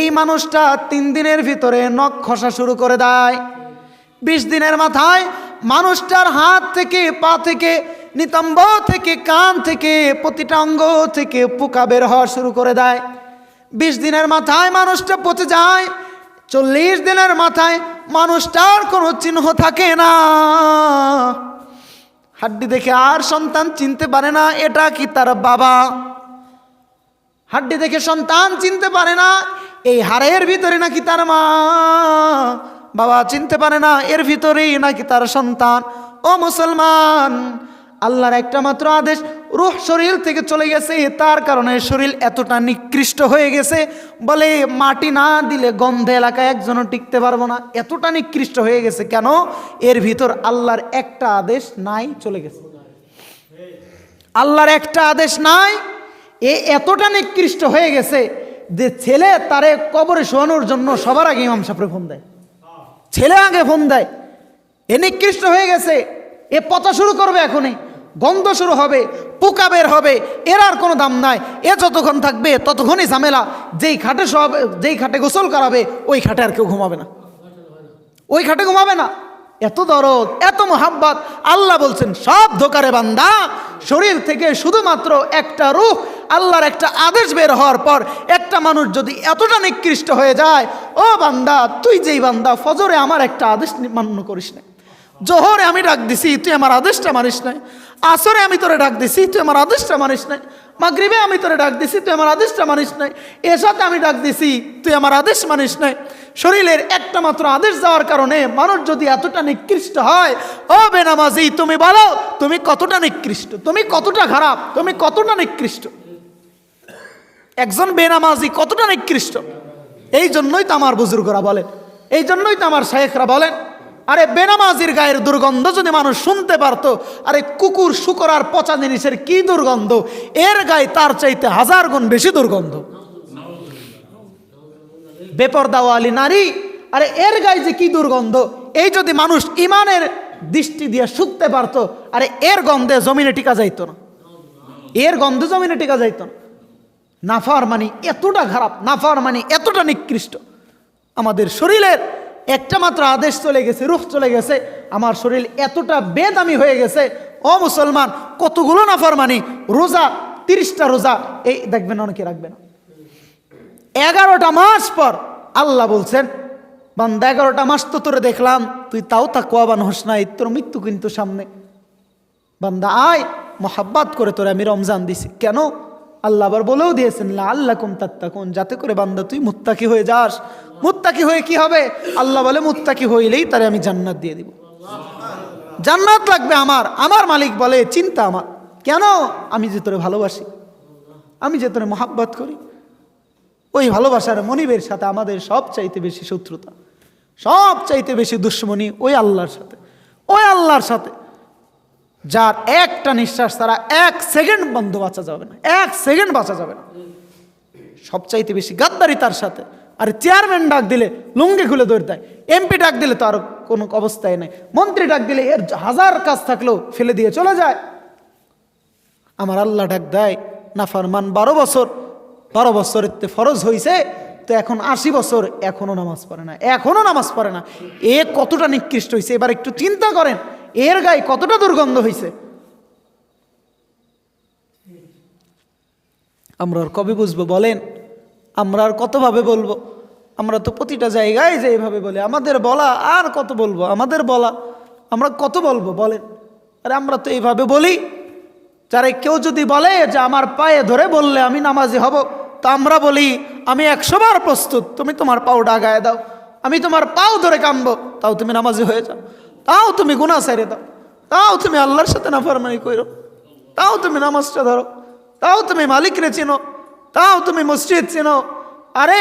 এই মানুষটা 3 দিনের ভিতরে নখ খসা শুরু করে দেয়। 20 দিনের মাথায় মানুষটার হাত থেকে, পা থেকে, নিতম্ব থেকে, কান থেকে, প্রতিটা অঙ্গ থেকে পোকা বের হওয়া শুরু করে দেয়। 20 দিনের মাথায় মানুষটা পচে যায়। 40 দিনের মাথায় মানুষটার কোনো চিহ্ন থাকে না। হাড্ডি দেখে আর সন্তান চিনতে পারে না এটা কি তার বাবা। হাড্ডি দেখে সন্তান চিনতে পারে না এই হাড়ের ভিতরে নাকি তার মা। বাবা চিনতে পারে না এর ভিতরেই নাকি তার সন্তান। ও মুসলমান, আল্লাহর একটা মাত্র আদেশ, রূহ শরীর থেকে চলে গেছে, তার কারণে শরীর এতটা নিকৃষ্ট হয়ে গেছে, বলে মাটি না দিলে গন্ধে এলাকায় একজনও টিকতে পারবো না, এতটা নিকৃষ্ট হয়ে গেছে। কেন? এর ভিতর আল্লাহর একটা আদেশ নাই, চলে গেছে। আল্লাহর একটা আদেশ নাই, এ এতটা নিকৃষ্ট হয়ে গেছে যে ছেলে তারে কবরে শোয়ানোর জন্য সবার আগে ইমাম সাহেবরে ফোন দেয়। ছেলে আগে ফোন দেয়, এ নিকৃষ্ট হয়ে গেছে, এ পচা শুরু করবে, এখনই গন্ধ শুরু হবে, পোকা বের হবে, এর আর কোনো দাম নাই, এ যতক্ষণ থাকবে ততক্ষণই ঝামেলা। যেই খাটে সব, যেই খাটে গোসল করাবে ওই খাটে আর কেউ ঘুমাবে না, ওই খাটে ঘুমাবে না। এত দরদ, এত মোহাব্বত। আল্লাহ বলছেন, সব ধোকারে বান্দা, শরীর থেকে শুধুমাত্র একটা রূহ, আল্লাহর একটা আদেশ বের হওয়ার পর একটা মানুষ যদি এতটা নিকৃষ্ট হয়ে যায়, ও বান্দা, তুই যেই বান্দা ফজরে আমার একটা আদেশ মান্য করিস না, জোহরে আমি ডাক দিছি তুই আমার আদেশটা মানিস নাই, আসরে আমি তোরে ডাক দিছি তুই আমার আদেশটা মানিস নাই, মাগরিবে আমি তোরে ডাক দিছি তুই আমার আদেশটা মানিস নাই, এশাতে আমি ডাক দিছি তুই আমার আদেশ মানিস নাই। শরীরের একটা মাত্র আদেশ যাওয়ার কারণে মানুষ যদি এতটা নিকৃষ্ট হয়, ও বেনামাজি, তুমি বলো তুমি কতটা নিকৃষ্ট, তুমি কতটা খারাপ, তুমি কতটা নিকৃষ্ট। একজন বেনামাজি কতটা নিকৃষ্ট। এই জন্যই তো আমার বুজুর্গরা বলেন, এই জন্যই তো আমার শায়েখরা বলেন, আরে বেনামাজির গায়ের দুর্গন্ধ যদি মানুষ শুনতে পারতো, আরে কুকুর, শুকর আর পচা জিনিসের কি দুর্গন্ধ, এর গায়ে তার চাইতে 1000 গুণ বেশি দুর্গন্ধ। বেপরদাওয়ালি নারী, আরে এর গায়ে যে কি দুর্গন্ধ, এই যদি মানুষ ইমানের দৃষ্টি দিয়ে শুকতে পারতো, আরে এর গন্ধে জমিনে টিকা যাইতো না, এর গন্ধে জমিনে টিকা যাইতো না। নাফরমানি এতটা খারাপ, নাফরমানি এতটা নিকৃষ্ট। আমাদের শরীরের একটা মাত্র আদেশ চলে গেছে, রূহ চলে গেছে, আমার শরীর এতটা বেদামি হয়ে গেছে। ও মুসলমান, কতগুলো নাফরমানি। রোজা, 30টা রোজা, এই দেখবেন অনেকে রাখবে না। 11টা মাস পর আল্লাহ বলছেন, বান্দা 11টা মাস তো তোরে দেখলাম, তুই তাও তাকওয়াবান হোস নাই, তোর মৃত্যু কিন্তু সামনে। বান্দা আয়, মোহাব্বত করে তোরে আমি রমজান দিছি। কেন? আল্লাহ আবার বলেও দিয়েছেন, লাআল্লাকুম তাত্তাকুন, যাতে করে বান্দা তুই মুত্তাকি হয়ে যাস। মুত্তাকি হয়ে কি হবে? আল্লাহ বলে, মুত্তাকি হইলেই তারে আমি জান্নাত দিয়ে দিব। জান্নাত লাগবে আমার। আমার মালিক বলে, চিন্তা আমার কেন? আমি যে তোরে ভালোবাসি, আমি যে তোরে মোহাব্বত করি। ওই ভালোবাসার মনিবের সাথে আমাদের সব চাইতে বেশি শত্রুতা, সব চাইতে বেশি দুশ্মনী ওই আল্লাহর সাথে, ওই আল্লাহর সাথে যার একটা নিঃশ্বাস তারা 1 সেকেন্ড বন্ধ বাঁচা যাবে না, 1 সেকেন্ড বাঁচা যাবে না। সবচাইতে বেশি গাদ্দারি তার সাথে। আর চেয়ারম্যান ডাক দিলে লুঙ্গি খুলে দৌড় দেয়, এমপি ডাক দিলে তো আর কোনো অবস্থায় নেই, মন্ত্রী ডাক দিলে এর 1000 কাজ থাকলেও ফেলে দিয়ে চলে যায়। আমার আল্লাহ ডাক দেয়, নাফরমান 12 বছর, 12 বছরের ফরজ হয়েছে তো এখন 80 বছর এখনো নামাজ পড়ে না, এখনো নামাজ পড়ে না। এ কতটা নিকৃষ্ট হয়েছে, এবার একটু চিন্তা করেন, এর গায়ে কতটা দুর্গন্ধ হয়েছে। আমরা আর কবে বুঝবো বলেন? আমরা আর কতভাবে বলবো? আমরা তো প্রতিটা জায়গায় যে এইভাবে বলি, আমাদের বলা আর কত বলবো? আমাদের বলা আমরা কত বলবো বলেন? আরে আমরা তো এইভাবে বলি। যারা কেউ যদি বলে যে আমার পায়ে ধরে বললে আমি নামাজি হব, তা আমরা বলি আমি 100 বার প্রস্তুত, তুমি তোমার পাও ডাগায় দাও, আমি তোমার পাও ধরে কামবো, তাও তুমি নামাজি হয়ে যাও, তাও তুমি গুনাহ ছেড়ে দাও, তাও তুমি আল্লাহর সাথে নাফরমানি করো, তাও তুমি নামাজটা ধরো, তাও তুমি মালিকরে চিনো, তাও তুমি মসজিদ চিনো। আরে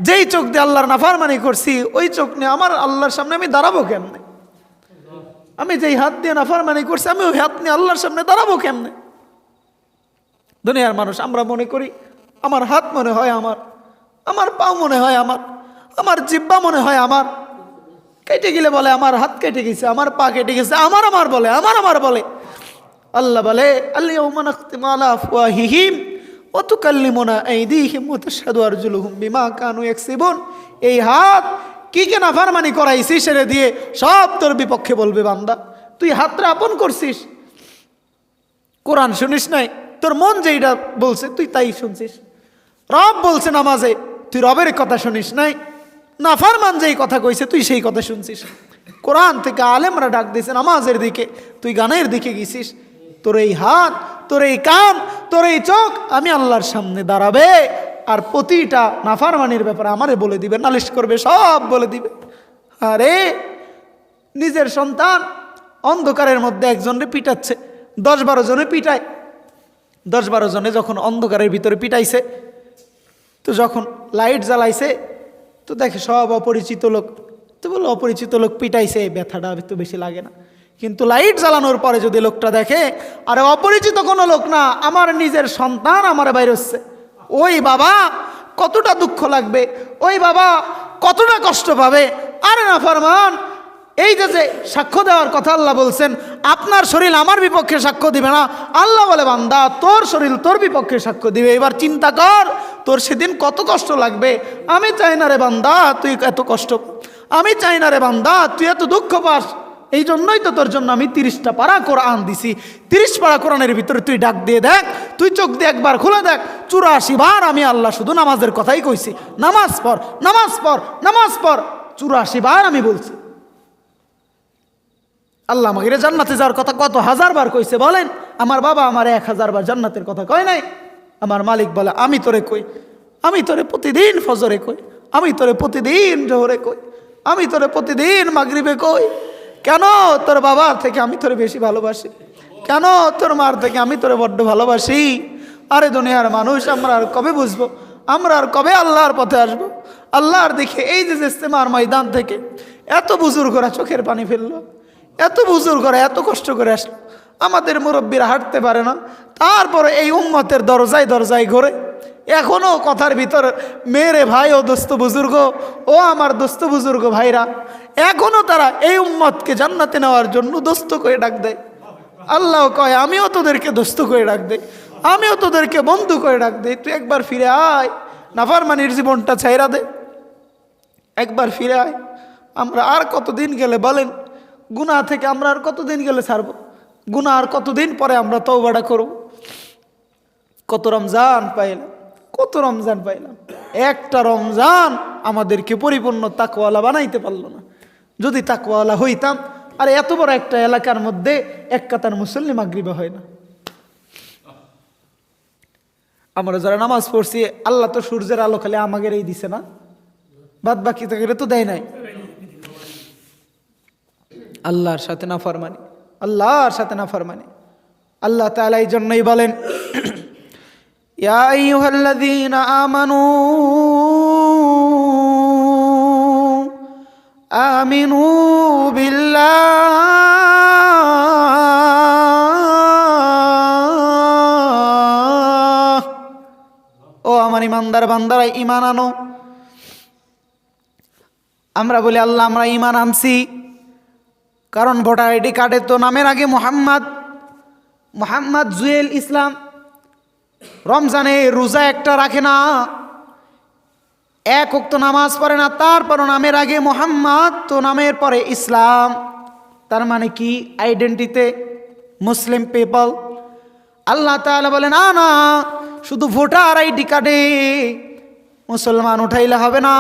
যেই চোখ দিয়ে আল্লাহর নাফরমানি করছি ওই চোখ নিয়ে আমার আল্লাহর সামনে আমি দাঁড়াবো কেমনে? আমি যেই হাত দিয়ে নাফরমানি করছি আমি ওই হাত নিয়ে আল্লাহর সামনে দাঁড়াবো কেমনে? দুনিয়ার মানুষ আমরা মনে করি আমার হাত মনে হয় আমার, আমার পাও মনে হয় আমার, আমার জিহ্বা মনে হয় আমার, কেটে গেলে বলে আমার হাত কেটে গেছে, আমার পা কেটে গেছে, আমার আমার বলে, আমার আমার বলে। আল্লাহ বলে আল-ইয়াওমা নাখতিমু আলা আফওয়াহিহিম ওয়া তুকাল্লিমুনা আইদিহিম ওয়া তাশহাদু আরজুলুহুম বিমা কানু ইয়াকসিবুন। এই হাত কি কে নাফরমানি করাইছিস সেরে দিয়ে সব তোর বিপক্ষে বলবে বান্দা। তুই হাতটা আপন করছিস, কোরআন শুনিস নাই, তোর মন যেইটা বলছে তুই তাই শুনছিস। রব বলছে নামাজে, তুই রবের কথা শুনিস নাই। নাফরমান যেই কথা কইছে তুই সেই কথা শুনছিস। কোরআন থেকে আলেমরা ডাক দিয়েছে নামাজের দিকে, তুই গানের দিকে গেছিস। তোর এই হাত, তোর এই কান, তোর এই চোখ আমি আল্লাহর সামনে দাঁড়াবে আর প্রতিটা নাফরমানির ব্যাপারে আমারে বলে দিবে, নালিশ করবে, সব বলে দিবে। আরে নিজের সন্তান অন্ধকারের মধ্যে একজনরে পিটাচ্ছে, 10-12 জনে পিটায়। 10-12 জনে যখন অন্ধকারের ভিতরে পিটাইছে, তো যখন লাইট জ্বালাইছে তো দেখে সব অপরিচিত লোক। তো বললো অপরিচিত লোক পিটাইছে, ব্যথাটা তো বেশি লাগে না। কিন্তু লাইট জ্বালানোর পরে যদি লোকটা দেখে আরে অপরিচিত কোনো লোক না, আমার নিজের সন্তান আমার বাইরে হচ্ছে, ওই বাবা কতটা দুঃখ লাগবে, ওই বাবা কতটা কষ্ট পাবে। আরে নাফরমান, এই যে সাক্ষ্য দেওয়ার কথা আল্লাহ বলছেন, আপনার শরীর আমার বিপক্ষে সাক্ষ্য দিবে না। আল্লাহ বলে বান্দা তোর শরীর তোর বিপক্ষে সাক্ষ্য দিবে। এবার চিন্তা কর তোর সেদিন কত কষ্ট লাগবে। আমি চাই না রে বান্দা তুই এত কষ্ট, আমি চাই না রে বান্দা তুই এত দুঃখ পাস। এই জন্যই তো তোর জন্য আমি 30টা পারা কোরআন দিছি। 30 পারা কোরআনের ভিতরে তুই ডাক দিয়ে দেখ, তুই চোখ দিয়ে একবার খুলে দেখ, 84 বার আমি আল্লাহ শুধু নামাজের কথাই কইছি। নামাজ পড়, নামাজ পড়, নামাজ পড়, 84 বার আমি বলছি। আল্লাহ আমাকে জান্নাতে যাওয়ার কথা কত হাজার বার কইছে বলেন? আমার বাবা আমার 1000 বার জান্নাতের কথা কয় নাই? আমার মালিক বলে আমি তোরে কই, আমি তোরে প্রতিদিন ফজরে কই, আমি তোরে প্রতিদিন জোহরে কই, আমি তোরে প্রতিদিন মাগরিবে কই। কেন? তোর বাবার থেকে আমি তোরে বেশি ভালোবাসি। কেন? তোর মার থেকে আমি তোরে বড্ড ভালোবাসি। আরে দুনিয়ার মানুষ আমরা আর কবে বুঝবো? আমরা আর কবে আল্লাহর পথে আসবো? আল্লাহর দিকে এই যে ইস্তেমার ময়দান থেকে এত বুজুর্গরা চোখের পানি ফেললো, এত বুজুর্গরা এত কষ্ট করে আসলো, আমাদের মুরব্বীরা হাঁটতে পারে না, তারপরে এই উম্মতের দরজায় দরজায় ঘোরে। এখনও কথার ভিতর মেরে ভাই ও দোস্ত বুজুর্গ, ও আমার দোস্ত বুজুর্গ ভাইরা, এখনও তারা এই উম্মতকে জান্নাতে নেওয়ার জন্য দোস্ত করে ডাক দেয়। আল্লাহ কয় আমিও তোদেরকে দোস্ত করে ডাক দেই, আমিও তোদেরকে বন্ধু করে ডাক দেই। তুই একবার ফিরে আয়, নাফরমানির জীবনটা ছাইরা দে, একবার ফিরে আয়। আমরা আর কতদিন গেলে বলেন গুনাহ থেকে আমরা আর কতদিন গেলে ছাড়বো? গুনাহ আর কতদিন পরে আমরা তওবাটা করব? কত রমজান পাইলাম, কত রমজান পাইলাম, একটা রমজান আমাদেরকে পরিপূর্ণ তাকওয়ালা বানাইতে পারলো না। যদি তাকওয়ালা হইতাম, আর এত বড় একটা এলাকার মধ্যে এক কাতার মুসল্লি মাগরিবা হয় না। আমরা যারা নামাজ পড়ছি আল্লাহ তো সূর্যের আলো খালি আমাদেরই দিছে না, বাদ বাকি তো দেয় নাই। আল্লাহর সাথে নাফরমানি, আল্লাহর সাথে নাফরমানি। আল্লাহ তাআলা এই জন্যই বলেন ইয়া আইয়ুহাল্লাযীনা আমানু আমিনু বিল্লাহ, ও আমার ইমানদার বান্দারা ঈমান আনো। আমরা বলি আল্লাহ আমরা ঈমান আনছি, কারণ ভোটার আইডি কার্ডে তো নামের আগে মোহাম্মদ জুয়েল ইসলাম। রমজানে রোজা একটা রাখে না, এক ওয়াক্ত নামাজ পড়ে না, তারপর নামের আগে মোহাম্মদ তো নামের পরে ইসলাম। তার মানে কি? আইডেন্টিতে মুসলিম পিপল। আল্লাহ তাআলা বলেন না না, শুধু ভোটার আইডি কার্ডে মুসলমান উঠাইলে হবে না,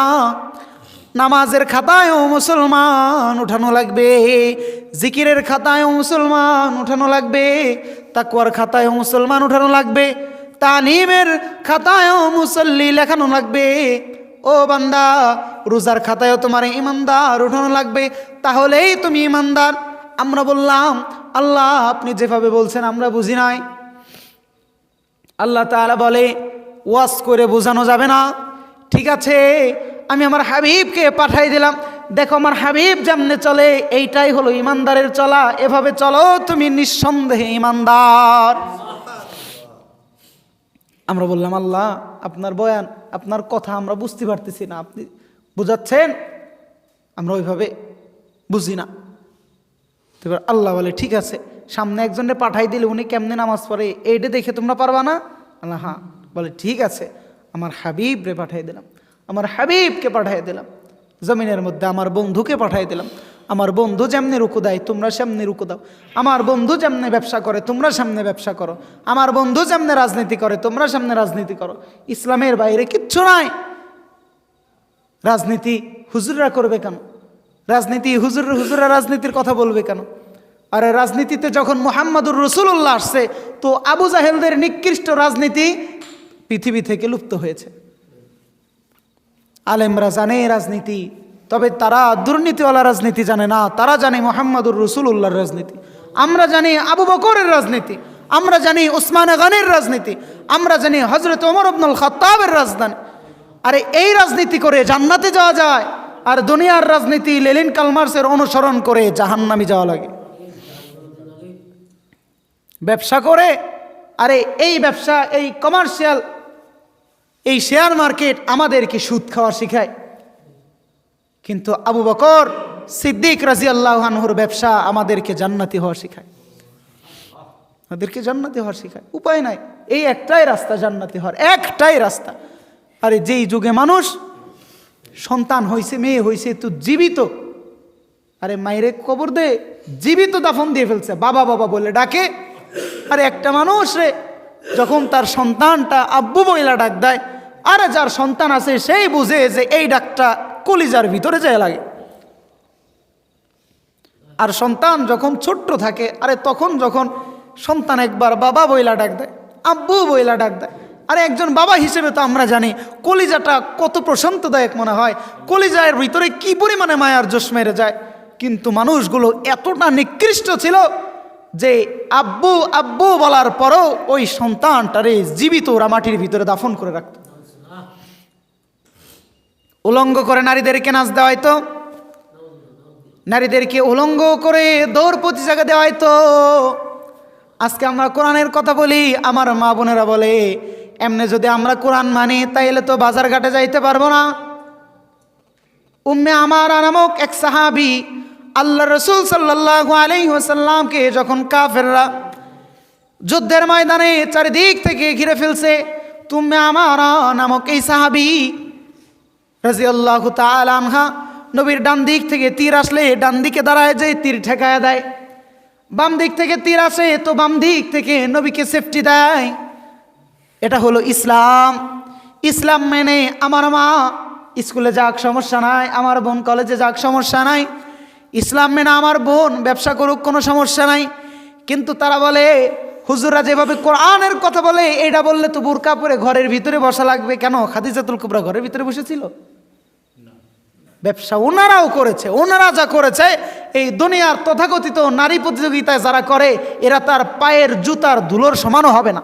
নামাজের খাতায়ও মুসলমান উঠানো লাগবে, জিকিরের খাতায়ও মুসলমান উঠানো লাগবে, তাকওয়ার খাতায়ও মুসলমান উঠানো লাগবে, তালিমের খাতায়ও মুসল্লি লেখানো লাগবে। ও বান্দা, রোজার খাতায়ও তোমার ইমানদার উঠানো লাগবে, তাহলেই তুমি ইমানদার। আমরা বললাম, আল্লাহ আপনি যেভাবে বলছেন আমরা বুঝি নাই। আল্লাহ তাআলা বলে, ওয়াজ করে বোঝানো যাবে না, ঠিক আছে আমি আমার হাবিবকে পাঠাই দিলাম, দেখো আমার হাবিব যেমনে চলে এইটাই হলো ইমানদারের চলা, এভাবে চলো তুমি নিঃসন্দেহে ইমানদার। আমরা বললাম, আল্লাহ আপনার বয়ান, আপনার কথা আমরা বুঝতে পারতেছি না, আপনি বুঝাচ্ছেন, আমরা ওইভাবে বুঝি না। এবার আল্লাহ বলে, ঠিক আছে সামনে একজনে পাঠাই দিলে উনি কেমনে নামাজ পড়ে এইটা দেখে তোমরা পারবা না? আল্লাহ হ্যাঁ। বলে ঠিক আছে, আমার হাবিব রে পাঠাই দিলাম, আমার হাবিবকে পাঠাই দিলাম, জমিনের মধ্যে আমার বন্ধুকে পাঠাই দিলাম। আমার বন্ধু যেমনি রুকু দেয় তোমরা সামনে রুকু দাও, আমার বন্ধু যেমনি ব্যবসা করে তোমরা সামনে ব্যবসা করো, আমার বন্ধু যেমনি রাজনীতি করে তোমরা সামনে রাজনীতি করো। ইসলামের বাইরে কিচ্ছু নাই। রাজনীতি হুজুররা করবে কেন? রাজনীতি হুজুররা রাজনীতির কথা বলবে কেন? আরে রাজনীতিতে যখন মুহাম্মদুর রাসূলুল্লাহ আসছে, তো আবু জাহেলদের নিকৃষ্ট রাজনীতি পৃথিবী থেকে লুপ্ত হয়েছে। আলেমরা জানে রাজনীতি, তবে তারা দুর্নীতিওয়ালা রাজনীতি জানে না, তারা জানে মুহাম্মদুর রাসূলুল্লাহর রাজনীতি। আমরা জানি আবু বকরের রাজনীতি, আমরা জানি উসমান গনির রাজনীতি, আমরা জানি হযরত ওমর ইবনুল খাত্তাবের রাজধানী। আরে এই রাজনীতি করে জান্নাতে যাওয়া যায়, আর দুনিয়ার রাজনীতি লেনিন কালমার্সের অনুসরণ করে জাহান্নামে যাওয়া লাগে। ব্যবসা করে, আরে এই ব্যবসা, এই কমার্শিয়াল, এই শেয়ার মার্কেট আমাদেরকে সুদ খাওয়া শেখায়, কিন্তু আবু বকর সিদ্দিক রাদিয়াল্লাহু আনহুর ব্যবসা আমাদেরকে জান্নাতি হওয়া শেখায়, আমাদেরকে জান্নাতি হওয়া শেখায়। উপায় নাই, এই একটাই রাস্তা জান্নাতি হওয়ার, একটাই রাস্তা। আরে যেই যুগে মানুষ সন্তান হয়েছে, মেয়ে হয়েছে, তো জীবিত, আরে মায়েরে কবর দে, জীবিত দাফন দিয়ে ফেলছে, বাবা বাবা বলে ডাকে। আরে একটা মানুষ রে যখন তার সন্তানটা আব্বু বইলা ডাক দেয়, আরে যার সন্তান আছে সেই বুঝে যে এই ডাকটা কলিজার ভিতরে যায় লাগে। আর সন্তান যখন ছোট্ট থাকে, আরে তখন যখন সন্তান একবার বাবা বইলা ডাক দেয়, আব্বু বইলা ডাক দেয়, আরে একজন বাবা হিসেবে তো আমরা জানি কলিজাটা কত প্রশান্তদায়ক মনে হয়, কলিজার ভিতরে কি পরিমাণে মায়ার জোশ মেরে যায়। কিন্তু মানুষগুলো এতটা নিকৃষ্ট ছিল যে আব্বু আব্বু বলার পরও ওই সন্তানটারে জীবিত ওরা মাটির ভিতরে দাফন করে রাখত। উলঙ্গ করে নারীদেরকে নাচ দেওয়া হয়তো, নারীদেরকে উলঙ্গ করে দৌড় প্রতিযোগিতা দেওয়া হয়তো। আজকে আমরা কোরআনের কথা বলি, আমার মা বোনেরা বলে এমনি যদি আমরা কোরআন মানি তাইলে তো বাজার ঘাটে যাইতে পারবো না। উম্মে আমারা নামক এক সাহাবী আল্লাহ রসুল সাল্লাল্লাহু আলাইহি ওয়াসাল্লামকে যখন কাফেররা যুদ্ধের ময়দানে চারিদিক থেকে ঘিরে ফেলছে, উম্মে আমারা নামক এই সাহাবী রাদিয়াল্লাহু তাআলা আনহা নবীর ডান দিক থেকে তীর আসলে ডান দিকে দাঁড়ায় যে তীর ঠেকায় দেয়, বাম দিক থেকে তীর আসে তো বাম দিক থেকে নবীকে সেফটি দেয়। এটা হলো ইসলাম। ইসলাম মেনে আমার মা স্কুলে যাক সমস্যা নাই, আমার বোন কলেজে যাক সমস্যা নাই, ইসলাম মেনে আমার বোন ব্যবসা করুক কোনো সমস্যা নাই। কিন্তু তারা বলে হুজুররা যেভাবে কোরআনের কথা বলে এটা বললে তো বুরকা পরে ঘরের ভিতরে বসা লাগবে। কেন? খাদিজাতুল কুবরা ঘরের ভিতরে বসেছিল? ব্যবসা ওনারাও করেছে, ওনারা যা করেছে এই দুনিয়ার তথাকথিত নারী প্রতিযোগিতায় যারা করে এরা তার পায়ের জুতার ধুলোর সমানও হবে না।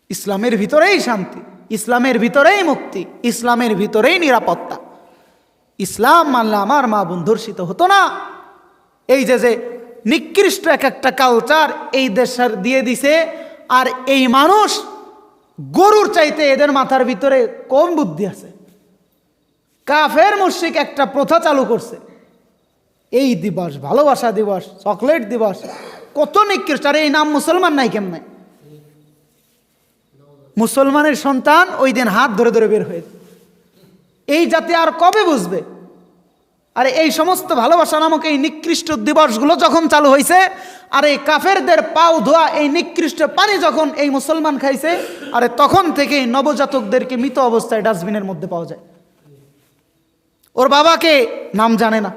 ইসলামের ভিতরেই শান্তি, ইসলামের ভিতরেই মুক্তি, ইসলামের ভিতরেই নিরাপত্তা। ইসলাম মানলে আমার মা বোন ধর্ষিত হতো না। এই যে নিকৃষ্ট এক একটা কালচার এই দেশের দিয়ে দিছে, আর এই মানুষ গরুর চাইতে এদের মাথার ভিতরে কম বুদ্ধি আছে। কাফের মুশরিক একটা প্রথা চালু করছে, এই দিবস ভালোবাসা দিবস, চকলেট দিবস, কত নিকৃষ্ট। আর এই নাম মুসলমান নাই কেমনে? মুসলমানের সন্তান ওই দিন হাত ধরে ধরে বের হয়ে, এই জাতি আর কবে বুঝবে? আরে এই সমস্ত ভালোবাসা নামক এই নিকৃষ্ট দিবসগুলো যখন চালু হয়েছে, আর এই কাফেরদের পাও ধোয়া এই নিকৃষ্ট পানি যখন এই মুসলমান খাইছে, আরে তখন থেকেই নবজাতকদেরকে মৃত অবস্থায় ডাস্টবিনের মধ্যে পাওয়া যায়। ওর বাবাকে নাম জানে না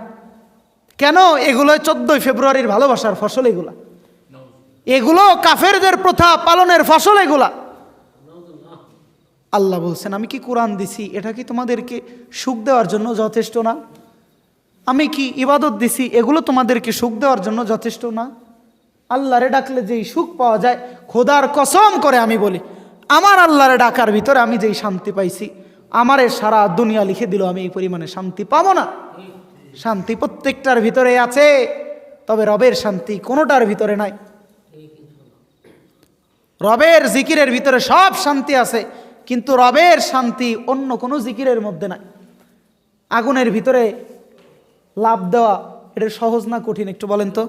কেন? এগুলো 14 ফেব্রুয়ারির ভালোবাসার ফসল। এগুলো কাফেরদের প্রথা পালনের ফসল। এগুলা আল্লাহ বলছেন, আমি কি কোরআন দিছি, এটা কি তোমাদেরকে সুখ দেওয়ার জন্য যথেষ্ট না? আমি কি ইবাদত দিছি, এগুলো তোমাদেরকে সুখ দেওয়ার জন্য যথেষ্ট না? আল্লাহরে ডাকলে যেই সুখ পাওয়া যায়, খোদার কসম করে আমি বলি, আমার আল্লাহরে ডাকার ভিতরে আমি যেই শান্তি পাইছি, আমারে সারা দুনিয়া লিখে দিল আমি এই পরিমাণে শান্তি পাবো না। শান্তি প্রত্যেকটার ভিতরে আছে, তবে রবের শান্তি কোনোটার ভিতরে নাই। রবের জিকিরের ভিতরে সব শান্তি আছে, কিন্তু রবের শান্তি অন্য কোনো জিকিরের মধ্যে নাই। আগুনের ভিতরে লাভ দেওয়া এটা সহজ না কঠিন একটু বলেন তো?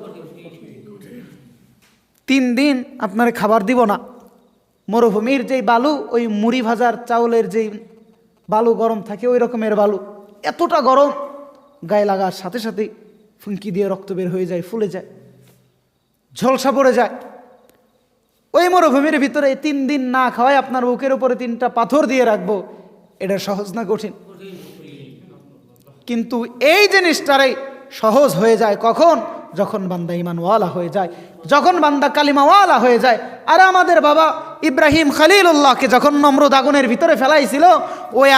3 দিন আপনার খাবার দিব না। মরুভূমির যেই বালু, ওই মুড়ি ভাজার চাউলের যেই বালু গরম থাকে, ওই রকমের বালু, এতটা গরম, গায়ে লাগার সাথে সাথেই ফুঙ্কি দিয়ে রক্ত বের হয়ে যায়, ফুলে যায়, ঝলসা পড়ে যায়। ওই মরুভূমির ভিতরে 3 দিন না খাওয়ায় আপনার বুকের উপরে 3টা পাথর দিয়ে রাখবো, এটা সহজ না কঠিন? কিন্তু এই জিনিসটারে সহজ হয়ে যায় কখন? যখন বান্দা ইমানওয়ালা হয়ে যায়, যখন বান্দা কালিমাওয়ালা হয়ে যায়। আর আমাদের বাবা ইব্রাহিম খলিলুল্লাহকে যখন নমরুদ আগুনের ভিতরে ফেলাইছিল, ওই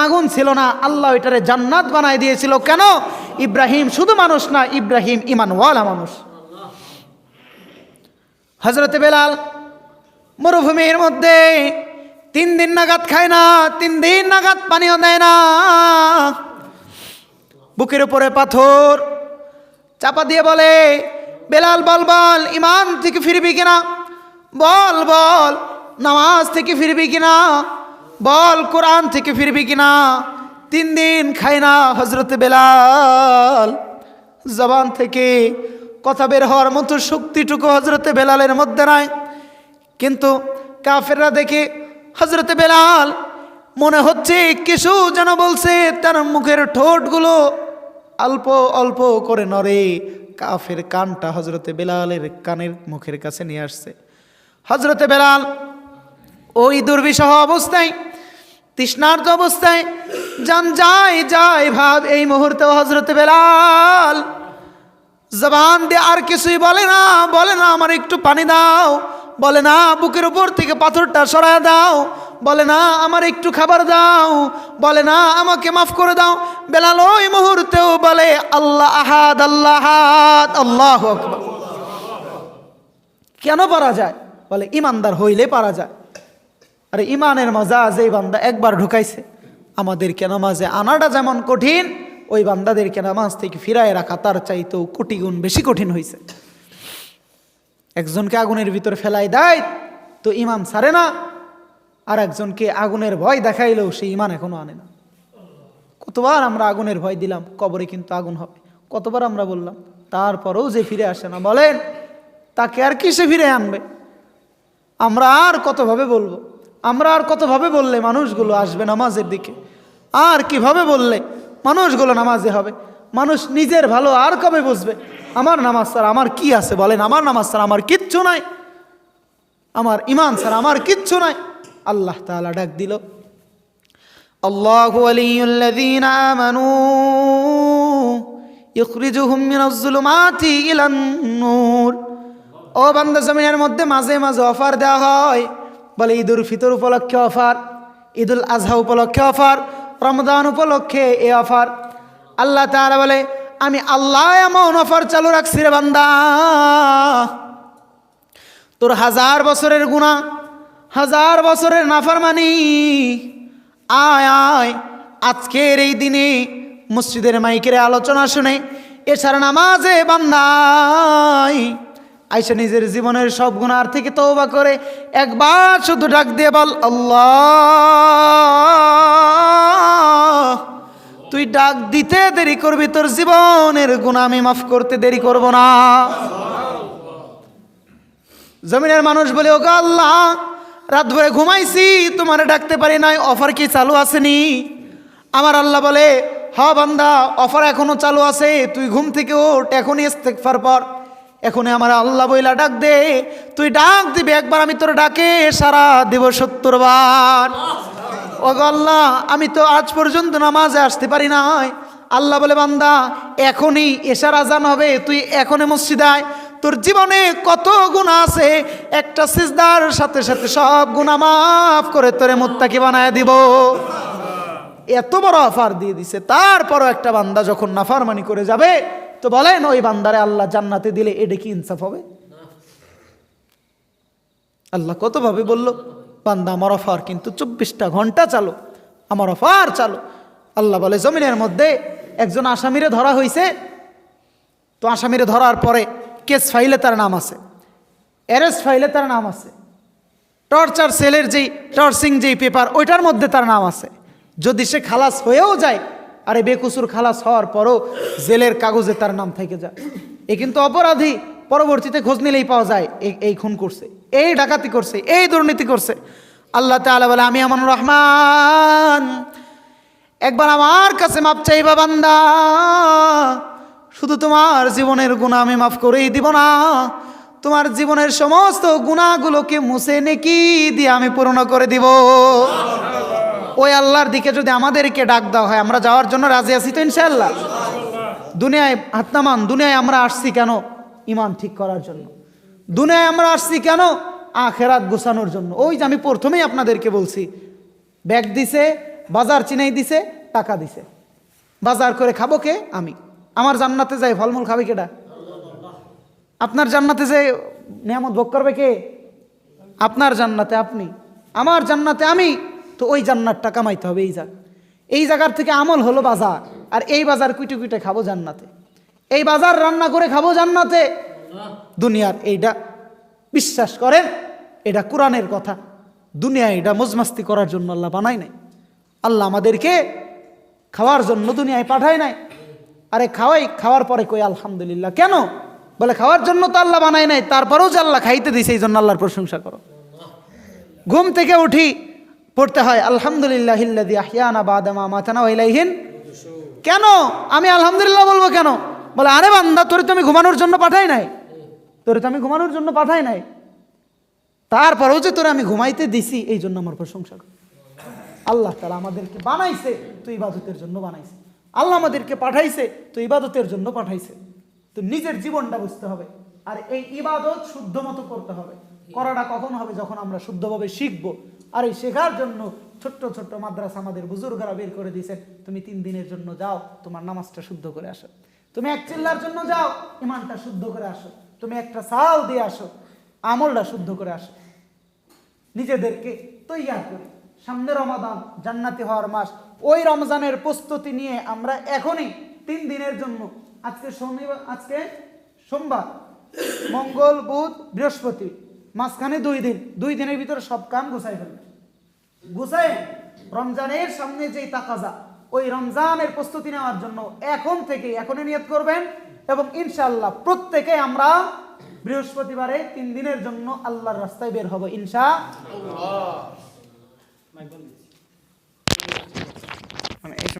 আগুন ছিল না, আল্লাহ ওইটারে জান্নাত বানায় দিয়েছিল। কেন? ইব্রাহিম শুধু মানুষ না, ইব্রাহিম ইমানওয়ালা মানুষ। হযরতে বেলাল মরুভূমির মধ্যে 3 দিন নাগাদ খায় না, 3 দিন নাগাদ পানিও দেয় না। বুকের উপরে পাথর চাপা দিয়ে বলে, বেলাল বল বল, ইমান থেকে ফিরবি কিনা? বল বল, নামাজ থেকে ফিরবি কিনা? বল, কোরআন থেকে ফিরবি কিনা? 3 দিন খায় না হযরতে বেলাল। জবান থেকে কথা বের হওয়ার মতো শক্তিটুকু হযরতে বেলালের মধ্যে নাই। কিন্তু কাফেররা দেখে হযরতে বেলাল মনে হচ্ছে কিছু যেন বলছে, তার মুখের ঠোঁটগুলো অল্প অল্প করে নড়ে। কাফের কানটা হযরতে বেলালের কানের মুখের কাছে নিয়ে আসছে। হযরতে বেলাল ওই দুর্বিষহ অবস্থায়, তৃষ্ণার্ত অবস্থায়, জান যায় যায় ভাব, এই মুহূর্তে হযরতে বেলাল জবান দিয়ে আর কিছুই বলে না, আমার একটু পানি দাও, বলে না বুকের উপর থেকে পাথরটা সরায় দাও, বলে না আমার একটু খাবার দাও, বলে না আমাকে মাফ করে দাও। বেলাল ওই মুহূর্তেও বলে আল্লাহ আহাদ, আল্লাহ আহাদ, আল্লাহু আকবার। কেন পারা যায়? বলে ইমানদার হইলে পারা যায়। আরে ইমানের মজা যেই বান্দা একবার ঢুকাইছে, আমাদেরকে নামাজে আনাটা যেমন কঠিন, ওই বান্দাদেরকে নামাজ থেকে ফিরায় রাখা তার চাইতেও কোটি গুণ বেশি কঠিন হয়েছে। একজনকে আগুনের ভিতরে ফেলাই দেয় তো ইমান ছাড়ে না, আর একজনকে আগুনের ভয় দেখাইলেও সেই ইমান এখনো আনে না। কতবার আমরা আগুনের ভয় দিলাম, কবরে কিন্তু আগুন হবে, কতবার আমরা বললাম, তারপরেও যে ফিরে আসে না, বলেন তাকে আর কিসে ফিরে আনবে? আমরা আর কতভাবে বলবো? আমরা আর কতভাবে বললে মানুষগুলো আসবে নামাজের দিকে? আর কিভাবে বললে মানুষগুলো নামাজে হবে? মানুষ নিজের ভালো আর কবে বুঝবে? আমার নামাজ ছাড়া আমার কি আছে বলেন? আমার নামাজ ছাড়া আমার কিচ্ছু নাই, আমার ইমান ছাড়া আমার কিচ্ছু নাই। আল্লাহ তাআলা ডাক দিল, আল্লাহু ওয়ালিয়ুল্লাযীনা আমানু ইখরিজুহুম মিনাজ-যুলুমাতি ইলান-নূর। ও বান্দা, জমিনের মধ্যে মাঝে মাঝে অফার দেওয়া হয়, বলে ঈদুল ফিতর উপলক্ষে অফার, ঈদুল আজহা উপলক্ষে অফার, রমজান উপলক্ষে এই অফার। আল্লাহ তাআলা বলে, আমি আল্লাহ এমন অফার চালু রাখছি রে বান্দা, তোর 1000 বছরের গুনাহ, 1000 বছরের নাফরমানি, আয় আয় আজকের এই দিনে মসজিদের মাইকের আলোচনা শুনে, এছাড়া নামাজে বান্দাই আইসা নিজের জীবনের সব গুনার থেকে তওবা করে একবার শুধু ডাক দিয়ে বল আল্লাহ। তুই ডাক দিতে দেরি করবি, তোর জীবনের গুনাহ আমি মাফ করতে দেরি করব না। জমিনের মানুষ বলে, ওগো আল্লাহ, রাত ভরে ঘুমাইছি, তোমারে ডাকতে পারি নাই, অফার কি চালু আসেনি? আমার আল্লাহ বলে, হ্যাঁ বান্দা, অফার এখনো চালু আছে, তুই ঘুম থেকে ওঠ, এখনই ইস্তেগফার পর, এখনই আমার আল্লাহ বইলা ডাক দে। তুই ডাক দিবি একবার, আমি তোর ডাকে সারা দেব 70 বার। ও গো আল্লাহ, আমি তো আজ পর্যন্ত নামাজে আসতে পারি নাই। আল্লাহ বলে বান্দা, এখনই এশার আজান হবে, তুই এখনই মসজিদে আয়। তোর জীবনে কত গুনাহ আছে, একটা সিজদার সাথে সাথে সব গুনাহ মাফ করে তোরে মুত্তাকি বানায় দিব। এত বড় অফার দিয়ে দিছে, তারপরও একটা বান্দা যখন নাফরমানি করে যাবে, তো বলেন ওই বান্দারে আল্লাহ জান্নাতে দিলে এটা কি ইনসাফ হবে? আল্লাহ কতভাবে বলল, বান্দা আমার অফার কিন্তু 24টা ঘন্টা চালো, আমার অফার চালো। আল্লাহ বলে জমিনের মধ্যে একজন আসামিরে ধরা হয়েছে, তো আসামিরে ধরার পরে কেস ফাইলে তার নাম আছে, অ্যারেস্ট ফাইলে তার নাম আছে, টর্চার সেলের যেই টর্চিং যেই পেপার ওইটার মধ্যে তার নাম আছে। যদি সে খালাস হয়েও যায়, আরে বেকসুর খালাস হওয়ার পরও জেলের কাগজে তার নাম থেকে যায়। এ কিন্তু অপরাধী, পরবর্তীতে খোঁজ নিলেই পাওয়া যায় এই খুন করছে, এই ডাকাতি করছে, এই দুর্নীতি করছে। আল্লাহ তাআলা বলে, আমি এমন রহমান, একবার আমার কাছে মাপ চাইবা বান্দা, শুধু তোমার জীবনের গুনাহ আমি মাফ করেই দিব না, তোমার জীবনের সমস্ত গুনাহগুলোকে মুছে নেকি দিয়ে আমি পূর্ণ করে দিব। ওই আল্লাহর দিকে যদি আমাদেরকে ডাক দেওয়া হয়, আমরা যাওয়ার জন্য রাজি আছি তো ইনশাআল্লাহ? দুনিয়ায় হাত নামান, দুনিয়ায় আমরা আসছি কেন? ঈমান ঠিক করার জন্য। দুনিয়ায় আমরা আসছি কেন? আখিরাত গোছানোর জন্য। ওই যে আমি প্রথমেই আপনাদেরকে বলছি, ব্যাগ দিছে, বাজার চিনাই দিছে, টাকা দিছে, বাজার করে খাবো কে? আমি। আমার জান্নাতে যাই ফলমূল খাবে কেডা? আপনার জান্নাতে যে নিয়ামত ভোগ করবে কে? আপনার জান্নাতে আপনি, আমার জান্নাতে আমি। তো ওই জান্নাতটা কামাইতে হবে এই জায়গার থেকে আমল হলো বাজার, আর এই বাজার কুইটে কুইটে খাবো জান্নাতে, এই বাজার রান্না করে খাবো জান্নাতে। দুনিয়ার এইটা বিশ্বাস করেন, এটা কোরআনের কথা। দুনিয়া এটা মজমাস্তি করার জন্য আল্লাহ বানায় নাই। আল্লাহ আমাদেরকে খাওয়ার জন্য দুনিয়ায় পাঠায় নাই। আরে খাওয়ার পরে কই আলহামদুলিল্লাহ কেন? বলে খাওয়ার জন্য তো আল্লাহ বানায় নাই, তারপরেও যে আল্লাহ খাইতে দিছে এই জন্য আল্লাহর প্রশংসা করো। ঘুম থেকে উঠি পড়তে হয় আলহামদুলিল্লাহিল্লাযী আহইয়ানা বা'দা মা আমাতানা ওয়া ইলাইহিন। কেন আমি আলহামদুলিল্লাহ বলবো কেন? বলে আরে বান্দা, তোরে তো আমি ঘুমানোর জন্য পাঠাই নাই, তোরে তো আমি ঘুমানোর জন্য পাঠাই নাই, তারপরেও যে তোরে আমি ঘুমাইতে দিছি এই জন্য আমার প্রশংসা কর। আল্লাহ তাআলা আমাদেরকে বানাইছে তো ইবাদতের জন্য বানাইছে, আল্লাহ আমাদেরকে পাঠাইছে তো ইবাদতের জন্য পাঠাইছে। তো নিজের জীবনটা বুঝতে হবে, আর এই ইবাদত শুদ্ধ মতো করতে হবে। করাটা কখন হবে? যখন আমরা শুদ্ধভাবে শিখবো। আর এই শেখার জন্য ছোট্ট ছোট্ট মাদ্রাসা আমাদের বুজুর্গরা বের করে দিয়েছেন। তুমি 3 দিনের জন্য যাও, তোমার নামাজটা শুদ্ধ করে আসো। তুমি এক চিল্লার জন্য যাও, ইমানটা শুদ্ধ করে আসো। তুমি একটা সাল দিয়ে আসো, আমলটা শুদ্ধ করে আসো। নিজেদেরকে তৈয়ার করি, সামনে রমাদান, জান্নাতি হওয়ার মাস। ওই রমজানের প্রস্তুতি নিয়ে আমরা এখনই 3 দিনের জন্য, আজকে সোমবার, মঙ্গল, বুধ, বৃহস্পতি, মাঝখানে 2 দিন, 2 দিনের ভিতরে সব কাম গুছাই ফেলবে। গুছাই রমজানের সামনে যেই তাকাজা, ওই রমজানের প্রস্তুতি নেওয়ার জন্য এখনই নিয়ত করবেন। এবং ইনশাআল্লাহ প্রত্যেকে আমরা বৃহস্পতিবারে 3 দিনের জন্য আল্লাহর রাস্তায় বের হব ইনশাআল্লাহ।